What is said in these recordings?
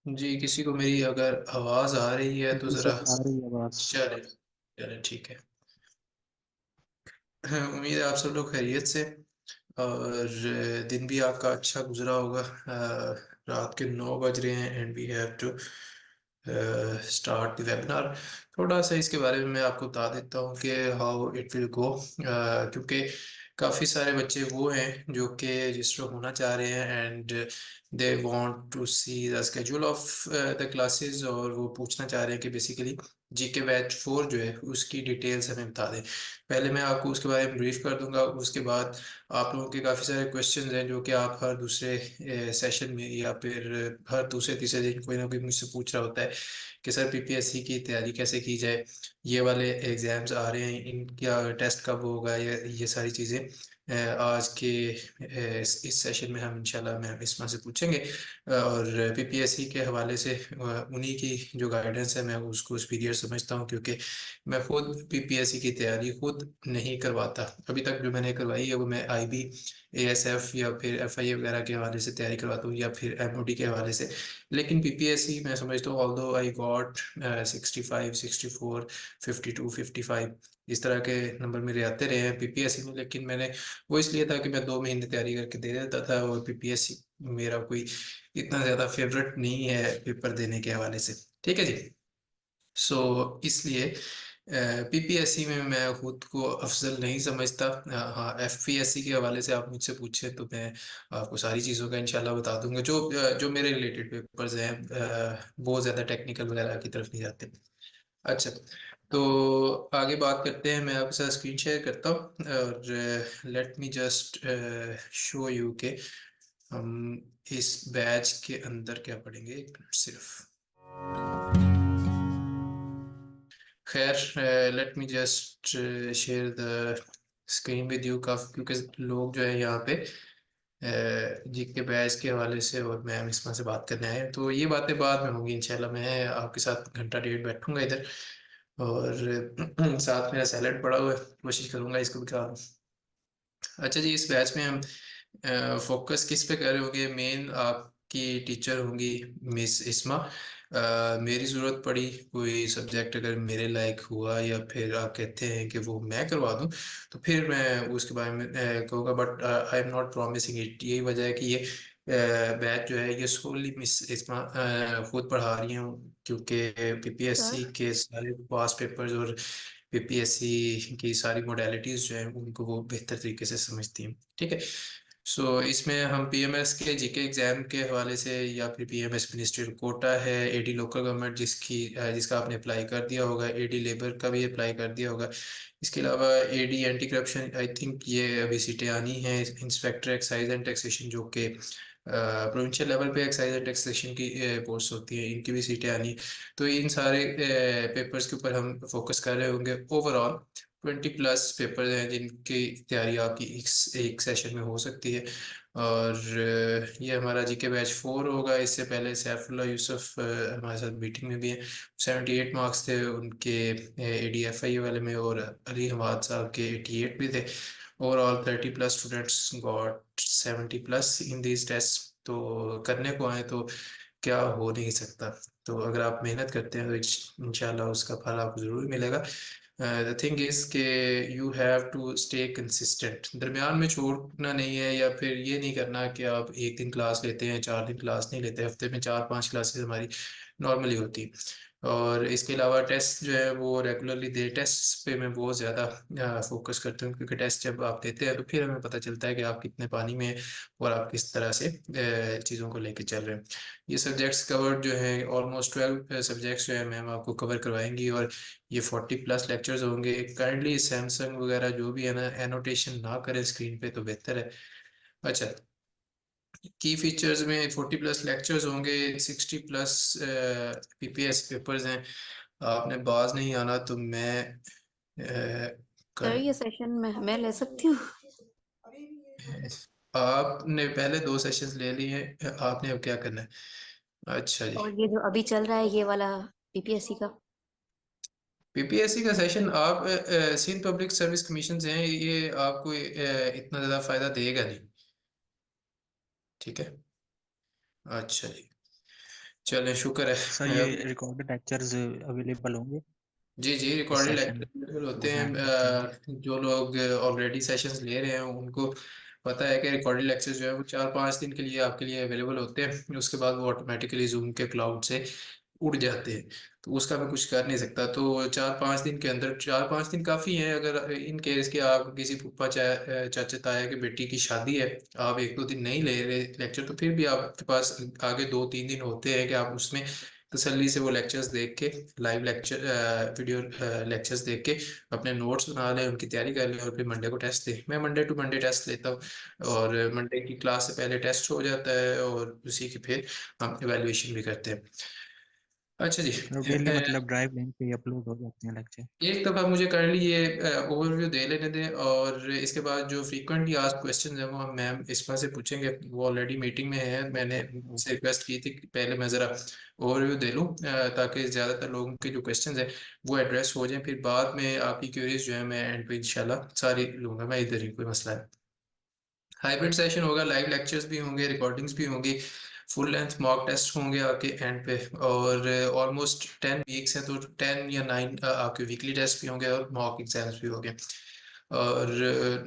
जी, किसी को मेरी अगर आवाज़ आ रही है तो जी ज़रा सर, आ रही है आवाज। चले चले ठीक है। हाँ, उम्मीद है आप सब लोग खैरियत से और दिन भी आपका अच्छा गुजरा होगा। रात के 9 बज रहे हैं and we have to start the webinar. थोड़ा सा इसके बारे में मैं आपको बता देता हूँ कि हाउ इट विल गो, क्योंकि काफ़ी सारे बच्चे वो हैं जो कि रजिस्टर होना चाह रहे हैं and they want to see the schedule of the classes, और वो पूछना चाह रहे हैं कि बेसिकली जीके बैच 4 जो है उसकी डिटेल्स हमें बता दें। पहले मैं आपको उसके बारे में ब्रीफ कर दूंगा, उसके बाद आप लोगों के काफ़ी सारे क्वेश्चंस हैं जो कि आप हर दूसरे सेशन में या फिर हर दूसरे तीसरे दिन कोई ना कोई मुझसे पूछ रहा होता है कि सर पीपीएससी की तैयारी कैसे की जाए, ये वाले एग्ज़ाम्स आ रहे हैं, इनका टेस्ट कब होगा, ये सारी चीज़ें आज के इस सेशन में हम इंशाल्लाह मैम इसमें से पूछेंगे। और पीपीएससी के हवाले से उन्हीं की जो गाइडेंस है मैं उसको सुपीरियर समझता हूँ, क्योंकि मैं खुद पीपीएससी की तैयारी खुद नहीं करवाता। अभी तक जो मैंने करवाई है वो मैं आईबी, एएसएफ या फिर एफआईए वगैरह के हवाले से तैयारी करवाता हूँ, या फिर एमओडी के हवाले से। लेकिन पीपीएससी मैं समझता हूँ, ऑल्दो आई गॉट 65, 64, 52, 55 इस तरह के नंबर मेरे आते रहे हैं पीपीएससी में, लेकिन मैंने वो इसलिए था कि मैं 2 महीने तैयारी करके दे देता था, और पीपीएससी मेरा कोई इतना ज़्यादा फेवरेट नहीं है पेपर देने के हवाले से। ठीक है जी। सो इसलिए पीपीएससी में मैं खुद को अफजल नहीं समझता। हाँ, एफपीएससी के हवाले से आप मुझसे पूछे तो मैं आपको सारी चीज़ों का इंशाल्लाह बता दूंगा, जो मेरे रिलेटेड पेपर्स हैं, बहुत ज़्यादा टेक्निकल वगैरह की तरफ नहीं जाते। अच्छा, तो आगे बात करते हैं। मैं आपके साथ स्क्रीन शेयर करता हूँ और let me just show you के हम इस बैच के अंदर क्या पढ़ेंगे। एक मिनट सिर्फ। खैर, let me just share the screen with you. काफी क्योंकि लोग जो है यहाँ पे जी के बैच के हवाले से और मैम इसमें से बात करने आए हैं, तो ये बातें बाद में होंगी इंशाल्लाह। मैं आपके साथ घंटा डेढ़ बैठूंगा इधर, और साथ मेरा सैलेड पड़ा हुआ है, कोशिश करूंगा इसको भी खा लूं। अच्छा जी, इस बैच में हम फोकस किस पे कर रहे होंगे। मेन आपकी टीचर होंगी मिस इस्मा। मेरी ज़रूरत पड़ी कोई सब्जेक्ट अगर मेरे लायक हुआ, या फिर आप कहते हैं कि वो मैं करवा दूं, तो फिर मैं उसके बारे में कहूँगा, but I am not promising it. यही वजह है कि ये बैच जो है ये सोली मिस इस्मा खुद पढ़ा रही हूँ, क्योंकि सर, पीपीएससी के सारे पास पेपर्स और पीपीएससी की सारी मोडेलिटीज जो हैं उनको वो बेहतर तरीके से समझती हैं। ठीक है। सो इसमें हम पीएमएस के जीके एग्जाम के हवाले से, या फिर पीएमएस मिनिस्ट्रियल कोटा है, एडी लोकल गवर्नमेंट जिसका आपने अप्लाई कर दिया होगा, एडी लेबर का भी अप्लाई कर दिया होगा। इसके अलावा AD anti corruption, I think ये अभी सीटें आनी है। इंस्पेक्टर एक्साइज एंड टैक्सेशन जो कि प्रोविंशियल लेवल पे एक्साइज एंड टैक्सेशन की पोस्ट होती है, इनकी भी सीटें आनी। तो इन सारे पेपर्स के ऊपर हम फोकस कर रहे होंगे। ओवरऑल 20+ पेपर हैं जिनकी तैयारी आपकी एक सेशन में हो सकती है। और ये हमारा जीके बैच 4 होगा। इससे पहले सैफुल्ला यूसुफ हमारे साथ मीटिंग में भी है। 78 मार्क्स थे उनके एडीएफआई वाले में, और अली हमाद साहब के 88 भी थे। Overall 30+ students got 70+ in these test. तो करने को आए तो क्या हो नहीं सकता। तो अगर आप मेहनत करते हैं तो इंशाल्लाह उसका फल आपको ज़रूर मिलेगा। द थिंग इज के you have to stay consistent. दरमियान में छोड़ना नहीं है, या फिर ये नहीं करना कि आप एक दिन क्लास लेते हैं 4 दिन क्लास नहीं लेते। हफ्ते में 4-5 क्लासेस हमारी नॉर्मली होती। और इसके अलावा टेस्ट जो है वो रेगुलरली दे। टेस्ट पे मैं बहुत ज़्यादा फोकस करता हूँ, क्योंकि टेस्ट जब आप देते हैं तो फिर हमें पता चलता है कि आप कितने पानी में हैं और आप किस तरह से चीज़ों को लेके चल रहे हैं। ये सब्जेक्ट्स कवर्ड जो है, ऑलमोस्ट 12 सब्जेक्ट्स जो है मैम आपको कवर करवाएंगी, और ये 40+ लेक्चर्स होंगे। काइंडली सैमसंग वगैरह जो भी है ना, एनोटेशन ना करें स्क्रीन पे तो बेहतर है। अच्छा, की फीचर्स में 40+ लेक्चर्स होंगे, 60+ पीपीएस पेपर्स हैं। आपने बाज नहीं आना तो मैं सर कर ये सेशन मैं ले सकती हूँ? आपने पहले 2 सेशंस ले लिए हैं, आपने अब क्या करना है। अच्छा जी, और ये जो अभी चल रहा है ये वाला पीपीएससी का? पीपीएससी का सेशन आप सिंध पब्लिक सर्विस कमीशन से हैं, ये आपको इतना ज़्यादा फायदा देगा नहीं। ठीक है। अच्छा जी, चलें, शुक्र सर है। ये रिकॉर्डेड लेक्चर्स अवेलेबल होंगे जी जी, इस रिकॉर्डेड सेशन लेक्चर होते वो मैं हैं। देख लूँगा। जो लोग ऑलरेडी सेशंस ले रहे हैं उनको पता है कि रिकॉर्डेड लेक्चर जो है वो 4-5 दिन के लिए आपके लिए अवेलेबल होते हैं, उसके बाद वो ऑटोमेटिकली जूम के क्लाउड से उड़ जाते हैं। तो उसका मैं कुछ कर नहीं सकता। तो 4-5 दिन के अंदर, 4-5 दिन काफ़ी हैं। अगर इन केस के आप किसी फूफा चाचा ताया की बेटी की शादी है, आप 1-2 दिन नहीं ले रहे लेक्चर, तो फिर भी आपके पास आगे 2-3 दिन होते हैं कि आप उसमें तसल्ली से वो लेक्चर्स देख के, लाइव लेक्चर वीडियो लेक्चर्स देख के अपने नोट्स बना लें, उनकी तैयारी कर लें, और फिर मंडे को टेस्ट दें। मैं मंडे टू मंडे टेस्ट लेता हूँ, और मंडे की क्लास से पहले टेस्ट हो जाता है, और उसी के फिर हम एवेल्युएशन भी करते हैं। अच्छा जी। डेली मतलब ड्राइव लिंक पे अपलोड हो जाते हैं लेक्चर। एक दफ़ा मुझे करली ये ओवरव्यू दे लेने दें, और इसके बाद जो फ्रीक्वेंटली आस्क्ड क्वेश्चन है वो हम मैम इस्मा से पूछेंगे। वो ऑलरेडी मीटिंग में है, मैंने उनसे रिक्वेस्ट की थी कि पहले मैं ज़रा ओवरव्यू दे लूँ, ताकि ज़्यादातर लोगों के जो क्वेश्चन है वो एड्रेस हो जाए। फिर बाद में आपकी क्वेरीज जो है मैं एंड पे इंशाल्लाह सारी लूँगा, मैं इधर ही, कोई मसला है। हाइब्रिड सेशन होगा, लाइव लेक्चर्स भी होंगे, रिकॉर्डिंग्स भी होंगी, फुल लेंथ मॉक टेस्ट होंगे आपके एंड पे, और ऑलमोस्ट 10 वीक्स हैं तो 10 या 9 आपके वीकली टेस्ट भी होंगे, और मॉक एग्जाम्स भी होंगे। और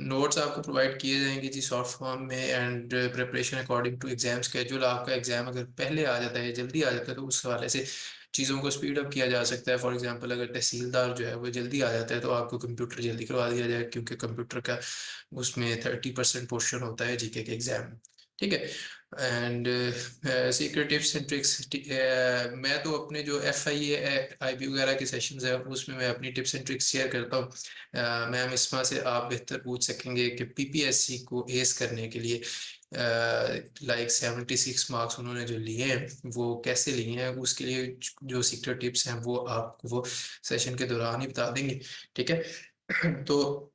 नोट्स आपको प्रोवाइड किए जाएंगे जी सॉफ्ट फॉर्म में, and preparation according to exam schedule. आपका एग्जाम अगर पहले आ जाता है, जल्दी आ जाता है, तो उस हवाले से चीज़ों को स्पीड अप किया जा सकता है। फॉर एग्जांपल अगर तहसीलदार जो है वो जल्दी आ जाता है, तो आपको कंप्यूटर जल्दी करवा दिया जाए, क्योंकि कंप्यूटर का उसमें 30% पोर्शन होता है जीके के एग्जाम में। ठीक है। And secret tips and tricks, मैं तो अपने जो FIA IB वगैरह के सेशंस है उसमें मैं अपनी टिप्स एंड ट्रिक्स शेयर करता हूँ। मैम इस्मा से आप बेहतर पूछ सकेंगे कि PPSC को एस करने के लिए लाइक 76 मार्क्स उन्होंने जो लिए हैं वो कैसे लिए हैं, उसके लिए जो सीक्रेट टिप्स हैं वो आपको वो सेशन के दौरान ही बता देंगे। ठीक है। तो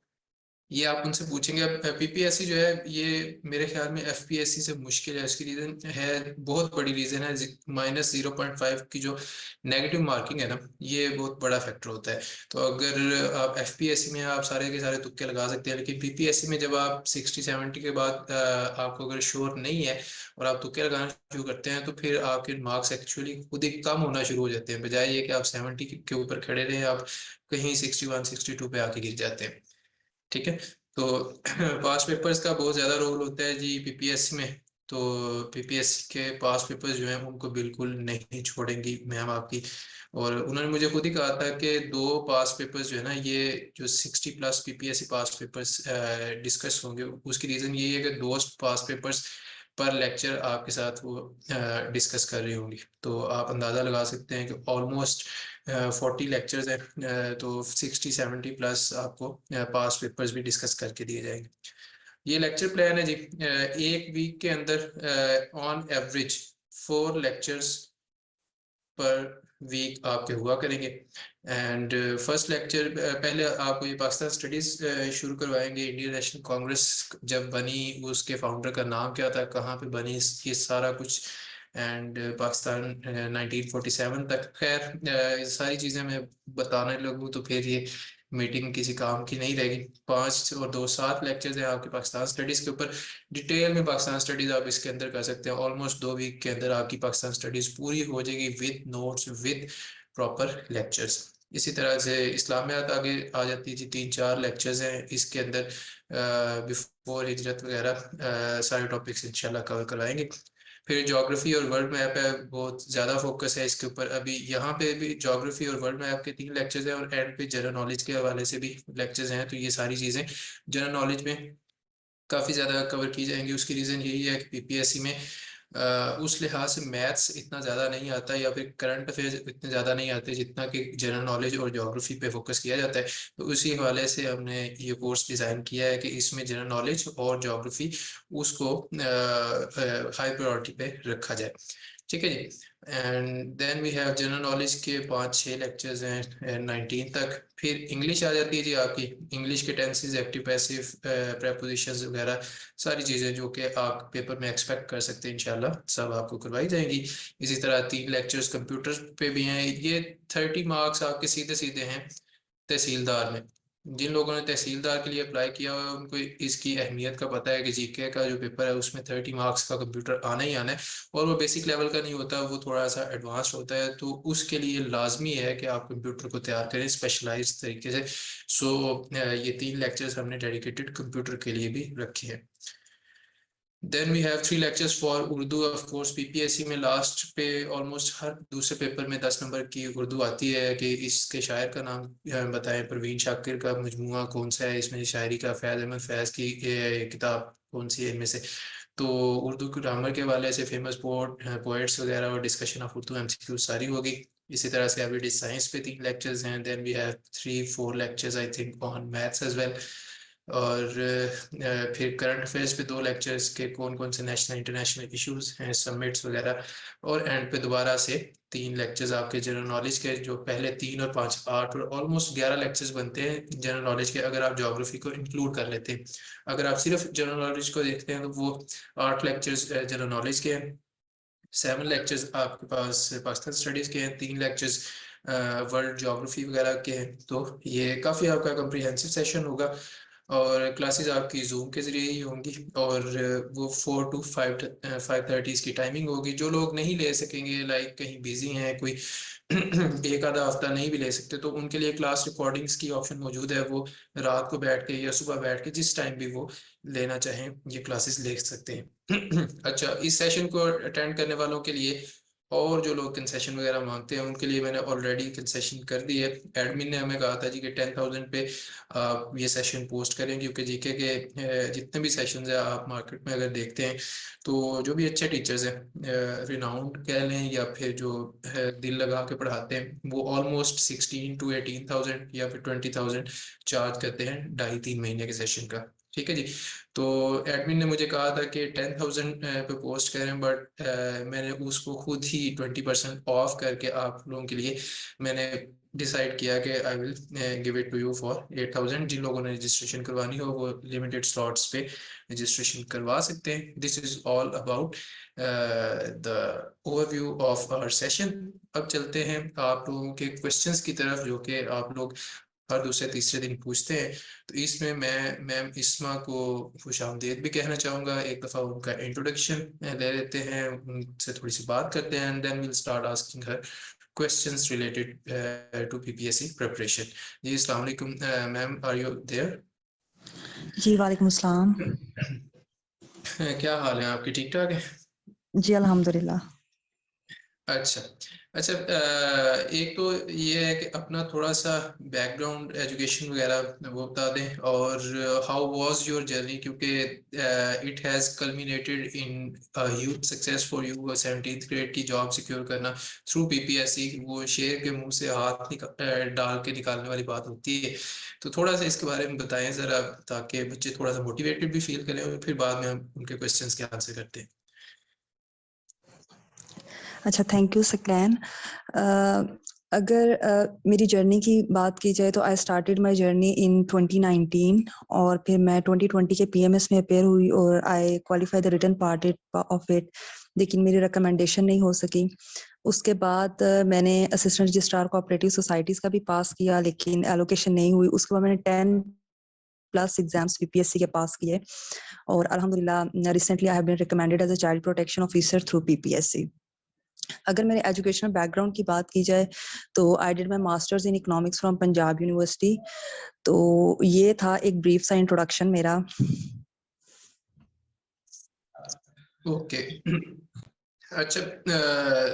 ये आप उनसे पूछेंगे। अब PPSC जो है ये मेरे ख्याल में FPSC से मुश्किल है। उसकी रीज़न है, बहुत बड़ी रीज़न है, -0.5 की जो नेगेटिव मार्किंग है ना, ये बहुत बड़ा फैक्टर होता है। तो अगर आप FPSC में आप सारे के सारे तुक्के लगा सकते हैं, लेकिन PPSC में जब आप 60-70 के बाद आपको अगर श्योर नहीं है और आप तुक्के लगाना शुरू करते हैं, तो फिर आपके मार्क्स एक्चुअली खुद ही कम होना शुरू हो जाते हैं। बजाय ये कि आप 70 के ऊपर खड़े रहें, आप कहीं 61-62 पे आके गिर जाते हैं। ठीक है। तो पास पेपर्स का बहुत ज़्यादा रोल होता है जी PPSC में। तो PPSC के पास पेपर्स जो हैं उनको बिल्कुल नहीं छोड़ेंगी मैम आपकी। और उन्होंने मुझे खुद ही कहा था कि 2 पास पेपर्स जो है ना, ये जो 60+ PPSC पास पेपर्स डिस्कस होंगे, उसकी रीज़न यही है कि 2 पास पेपर्स पर लेक्चर आपके साथ वो डिस्कस कर रही होंगी। तो आप अंदाज़ा लगा सकते हैं कि ऑलमोस्ट 40 लेक्चर्स हैं, तो 60-70+ आपको पास पेपर्स भी डिस्कस करके दिए जाएंगे। ये लेक्चर प्लान है जी। एक वीक के अंदर on average 4 lectures per week आपके हुआ करेंगे। एंड फर्स्ट लेक्चर पहले आपको ये पाकिस्तान स्टडीज़ शुरू करवाएंगे। इंडियन नेशनल कांग्रेस जब बनी, उसके फाउंडर का नाम क्या था, कहाँ पे बनी, ये सारा कुछ, एंड पाकिस्तान 1947 तक। खैर ये सारी चीज़ें मैं बताने लगूँ तो फिर ये मीटिंग किसी काम की नहीं रहेगी। 5 और 2 7 लेक्चर्स हैं आपके पाकिस्तान स्टडीज़ के ऊपर। डिटेल में पाकिस्तान स्टडीज़ आप इसके अंदर कर सकते हैं। ऑलमोस्ट 2 वीक के अंदर आपकी पाकिस्तान स्टडीज़ पूरी हो जाएगी, with notes, with proper lectures. इसी तरह से इस्लामियात आगे आ जाती है जी। 3-4 लेक्चर्स हैं इसके अंदर, बिफोर हिजरत वगैरह सारे टॉपिक्स इंशाल्लाह कवर करवाएंगे। फिर ज्योग्राफी और वर्ल्ड मैप है, बहुत ज़्यादा फोकस है इसके ऊपर। अभी यहाँ पे भी ज्योग्राफी और वर्ल्ड मैप के 3 लेक्चर्स हैं, और एंड पे जनरल नॉलेज के हवाले से भी लेक्चर्स हैं। तो ये सारी चीज़ें जनरल नॉलेज में काफ़ी ज़्यादा कवर की जाएंगी। उसकी रीज़न यही है कि PPSC में उस लिहाज से मैथ्स इतना ज़्यादा नहीं आता, या फिर करंट अफेयर्स इतने ज़्यादा नहीं आते जितना कि जनरल नॉलेज और ज्योग्राफी पे फोकस किया जाता है। तो उसी हवाले से हमने ये कोर्स डिज़ाइन किया है कि इसमें जनरल नॉलेज और ज्योग्राफी उसको हाई प्रायोरिटी पे रखा जाए। ठीक है जी। And then we have general knowledge के 5-6 लेक्चर्स हैं 19 तक। फिर इंग्लिश आ जाती है जी आपकी। इंग्लिश के टेंसेस, एक्टिव पैसिव, प्रेपोजिशंस वगैरह सारी चीज़ें जो कि आप पेपर में एक्सपेक्ट कर सकते हैं, इंशाल्लाह सब आपको करवाई जाएंगी। इसी तरह 3 लेक्चर्स कंप्यूटर पे भी हैं। ये 30 मार्क्स आपके सीधे सीधे हैं तहसीलदार में। जिन लोगों ने तहसीलदार के लिए अप्लाई किया हुआ है उनको इसकी अहमियत का पता है कि जीके का जो पेपर है उसमें 30 मार्क्स का कंप्यूटर आना ही आना है, और वो बेसिक लेवल का नहीं होता, वो थोड़ा सा एडवांस होता है, तो उसके लिए लाजमी है कि आप कंप्यूटर को तैयार करें स्पेशलाइज तरीके से। सो ये 3 लेक्चर्स हमने डेडिकेटेड कंप्यूटर के लिए भी रखे हैं। Then we have 3 lectures for Urdu. Of course PPSC में लास्ट पे ऑलमोस्ट हर दूसरे पेपर में 10 नंबर की उर्दू आती है कि इसके शायर का नाम बताएं। परवीन शाकिर का मजमूआ कौन सा है, इसमें शायरी का फैज़ अहमद फैज़ की किताब कौन सी है इनमें से। तो उर्दू ग्रामर के हवाले से फेमस पोएट्स वगैरह और डिस्कशन ऑफ उर्दू एमसीक्यू सारी होगी। इसी तरह से एवरीडे साइंस पे 3 लेक्चर्स हैं। Then we have 3-4 lectures I think on maths as well. और फिर करंट अफेयर्स पे 2 लेक्चर्स के कौन कौन से नेशनल इंटरनेशनल इश्यूज हैं, समिट्स वगैरह। और एंड पे दोबारा से 3 लेक्चर्स आपके जनरल नॉलेज के, जो पहले 3 और 5 8 और ऑलमोस्ट 11 लेक्चर्स बनते हैं जनरल नॉलेज के, अगर आप ज्योग्राफी को इंक्लूड कर लेते हैं। अगर आप सिर्फ जनरल नॉलेज को देखते हैं तो वो 8 लेक्चर्स जनरल नॉलेज के हैं, 7 लेक्चर्स आपके पास पाकिस्तान स्टडीज के हैं, 3 लेक्चर्स वर्ल्ड ज्योग्राफी वगैरह के हैं। तो ये काफ़ी आपका कम्प्रीहेंसिव सेशन होगा, और क्लासेस आपकी जूम के ज़रिए ही होंगी, और वो 4 to 5:30 की टाइमिंग होगी। जो लोग नहीं ले सकेंगे, लाइक कहीं बिजी हैं, कोई एक आधा हफ्ता नहीं भी ले सकते, तो उनके लिए क्लास रिकॉर्डिंग्स की ऑप्शन मौजूद है। वो रात को बैठ के या सुबह बैठ के जिस टाइम भी वो लेना चाहें ये क्लासेस ले सकते हैं। अच्छा, इस सेशन को अटेंड करने वालों के लिए और जो लोग कंसेशन वगैरह मांगते हैं उनके लिए मैंने ऑलरेडी कंसेशन कर दी है। एडमिन ने हमें कहा था जी कि 10,000 पे आप ये सेशन पोस्ट करें, क्योंकि जीके के जितने भी सेशंस हैं आप मार्केट में अगर देखते हैं तो जो भी अच्छे टीचर्स हैं, रिनाउंड कह लें या फिर जो दिल लगा के पढ़ाते हैं, वो ऑलमोस्ट 16 to 18,000 या फिर 20,000 चार्ज करते हैं 2.5-3 महीने के सेशन का। ठीक है जी। तो एडमिन ने मुझे कहा था कि 10,000 पे पोस्ट करें, बट मैंने उसको खुद ही 20% ऑफ करके आप लोगों के लिए मैंने डिसाइड किया कि I will give it to you for 8,000। जिन लोगों ने रजिस्ट्रेशन करवानी हो वो लिमिटेड स्लॉट्स पे रजिस्ट्रेशन करवा सकते हैं। This is all about the overview of our session. अब चलते हैं आप लोगों के क्वेश्चंस की तरफ, जो कि आप लोग हर दूसरे तीसरे दिन पूछते हैं। तो इसमें मैं मैम इस्मा को खुशामदीद भी कहना चाहूँगा। एक दफ़ा उनका इंट्रोडक्शन ले लेते हैं, उनसे थोड़ी सी बात करते हैं, and then will start asking हर questions related to PPSC preparation. जी अस्सलाम वालेकुम मैम, आर यू देयर? जी वालेकुम अस्सलाम। क्या हाल है आपकी, ठीक ठाक है? जी अल्हम्दुलिल्लाह। अच्छा अच्छा, एक तो ये है कि अपना थोड़ा सा बैकग्राउंड एजुकेशन वगैरह वो बता दें, और हाउ वाज योर जर्नी, क्योंकि it has culminated in huge success for you. 17th grade की जॉब सिक्योर करना थ्रू पीपीएससी, वो शेर के मुंह से हाथ डाल के निकालने वाली बात होती है। तो थोड़ा सा इसके बारे में बताएं ज़रा, ताकि बच्चे थोड़ा सा मोटिवेटेड भी फील करें, और फिर बाद में हम उनके क्वेश्चंस के आंसर करते हैं। अच्छा, थैंक यू सकलैन। अगर मेरी जर्नी की बात की जाए तो I started my journey in 2019, और फिर मैं 2020 के पीएमएस में अपेयर हुई और I qualify the written part of it, लेकिन मेरी रिकमेंडेशन नहीं हो सकी। उसके बाद मैंने असिस्टेंट रजिस्ट्रार कोऑपरेटिव सोसाइटीज का भी पास किया, लेकिन एलोकेशन नहीं हुई। उसके बाद मैंने 10+ एग्जाम्स पीपीएससी के पास किए, और अल्हम्दुलिल्लाह recently I have been recommended as a child protection officer through PPSC. अगर मेरे एजुकेशनल बैकग्राउंड की बात की जाए तो I did my masters in economics from Punjab University. तो ये था एक ब्रीफ सा इंट्रोडक्शन मेरा। ओके अच्छा,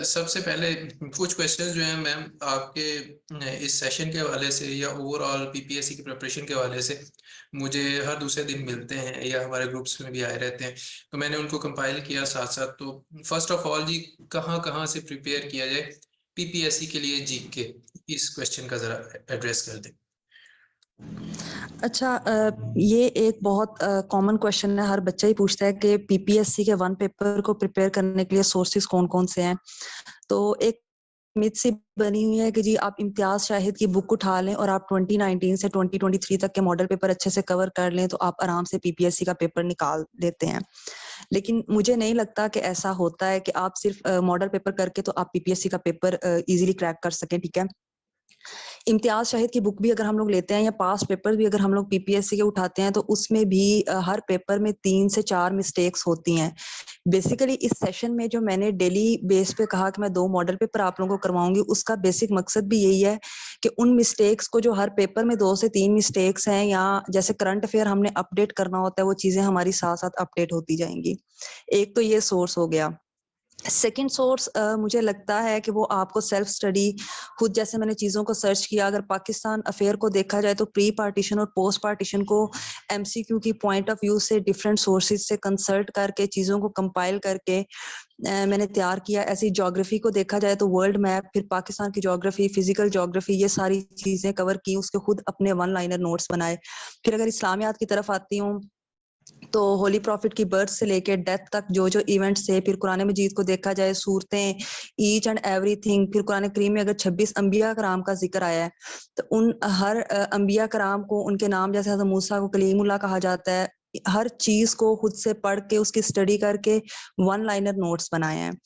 सबसे पहले कुछ क्वेश्चंस जो हैं मैम आपके इस सेशन के हवाले से या ओवरऑल पीपीएससी की प्रिपरेशन के हवाले से मुझे हर दूसरे दिन मिलते हैं या हमारे ग्रुप्स में भी आए रहते हैं, तो मैंने उनको कंपाइल किया साथ साथ। तो फर्स्ट ऑफ ऑल जी, कहाँ से प्रिपेयर किया जाए पीपीएससी के लिए जीके, इस क्वेश्चन का जरा एड्रेस कर दें। अच्छा, ये एक बहुत कॉमन क्वेश्चन है, हर बच्चा ही पूछता है कि पीपीएससी के वन पेपर को प्रिपेयर करने के लिए सोर्सेज कौन कौन से हैं। तो एक मिथ सी बनी हुई है कि जी आप इम्तियाज शाहिद की बुक उठा लें और आप 2019 से 2023 तक के मॉडल पेपर अच्छे से कवर कर लें तो आप आराम से पीपीएससी का पेपर निकाल देते हैं। लेकिन मुझे नहीं लगता कि ऐसा होता है कि आप सिर्फ मॉडल पेपर करके तो आप पीपीएससी का पेपर इजीली क्रैक कर सकें। ठीक है, इम्तियाज शाहिद की बुक भी अगर हम लोग लेते हैं या पास्ट पेपर भी अगर हम लोग पीपीएससी के उठाते हैं तो उसमें भी हर पेपर में 3 से 4 मिस्टेक्स होती हैं। बेसिकली इस सेशन में जो मैंने डेली बेस पे कहा कि मैं 2 मॉडल पेपर आप लोगों को करवाऊंगी, उसका बेसिक मकसद भी यही है कि उन मिस्टेक्स को जो हर पेपर में 2 से 3 मिस्टेक्स हैं या जैसे करंट अफेयर हमने अपडेट करना होता है, वो चीजें हमारी साथ साथ अपडेट होती जाएंगी। एक तो ये सोर्स हो गया। सेकंड सोर्स मुझे लगता है कि वो आपको सेल्फ स्टडी खुद, जैसे मैंने चीज़ों को सर्च किया, अगर पाकिस्तान अफेयर को देखा जाए तो प्री पार्टीशन और पोस्ट पार्टीशन को एमसीक्यू की पॉइंट ऑफ व्यू से डिफरेंट सोर्सेज से कंसल्ट करके चीज़ों को कंपाइल करके मैंने तैयार किया। ऐसी ज्योग्राफी को देखा जाए तो वर्ल्ड मैप, फिर पाकिस्तान की ज्योग्राफी, फिजिकल ज्योग्राफी, ये सारी चीज़ें कवर की, उसके खुद अपने 1 लाइनर नोट्स बनाए। फिर अगर इस्लामियात की तरफ आती हूँ तो होली प्रॉफिट की बर्थ से लेके डेथ तक जो जो इवेंट्स थे, फिर कुरान मजीद को देखा जाए, सूरतें, ईच एंड एवरीथिंग, फिर कुरान करीम में अगर 26 अंबिया कराम का जिक्र आया है तो उन हर अंबिया कराम को उनके नाम, जैसे हज़रत मूसा को कलीमुल्लाह कहा जाता है, हर चीज को खुद से पढ़ के उसकी स्टडी करके 1 लाइनर नोट्स बनाए हैं।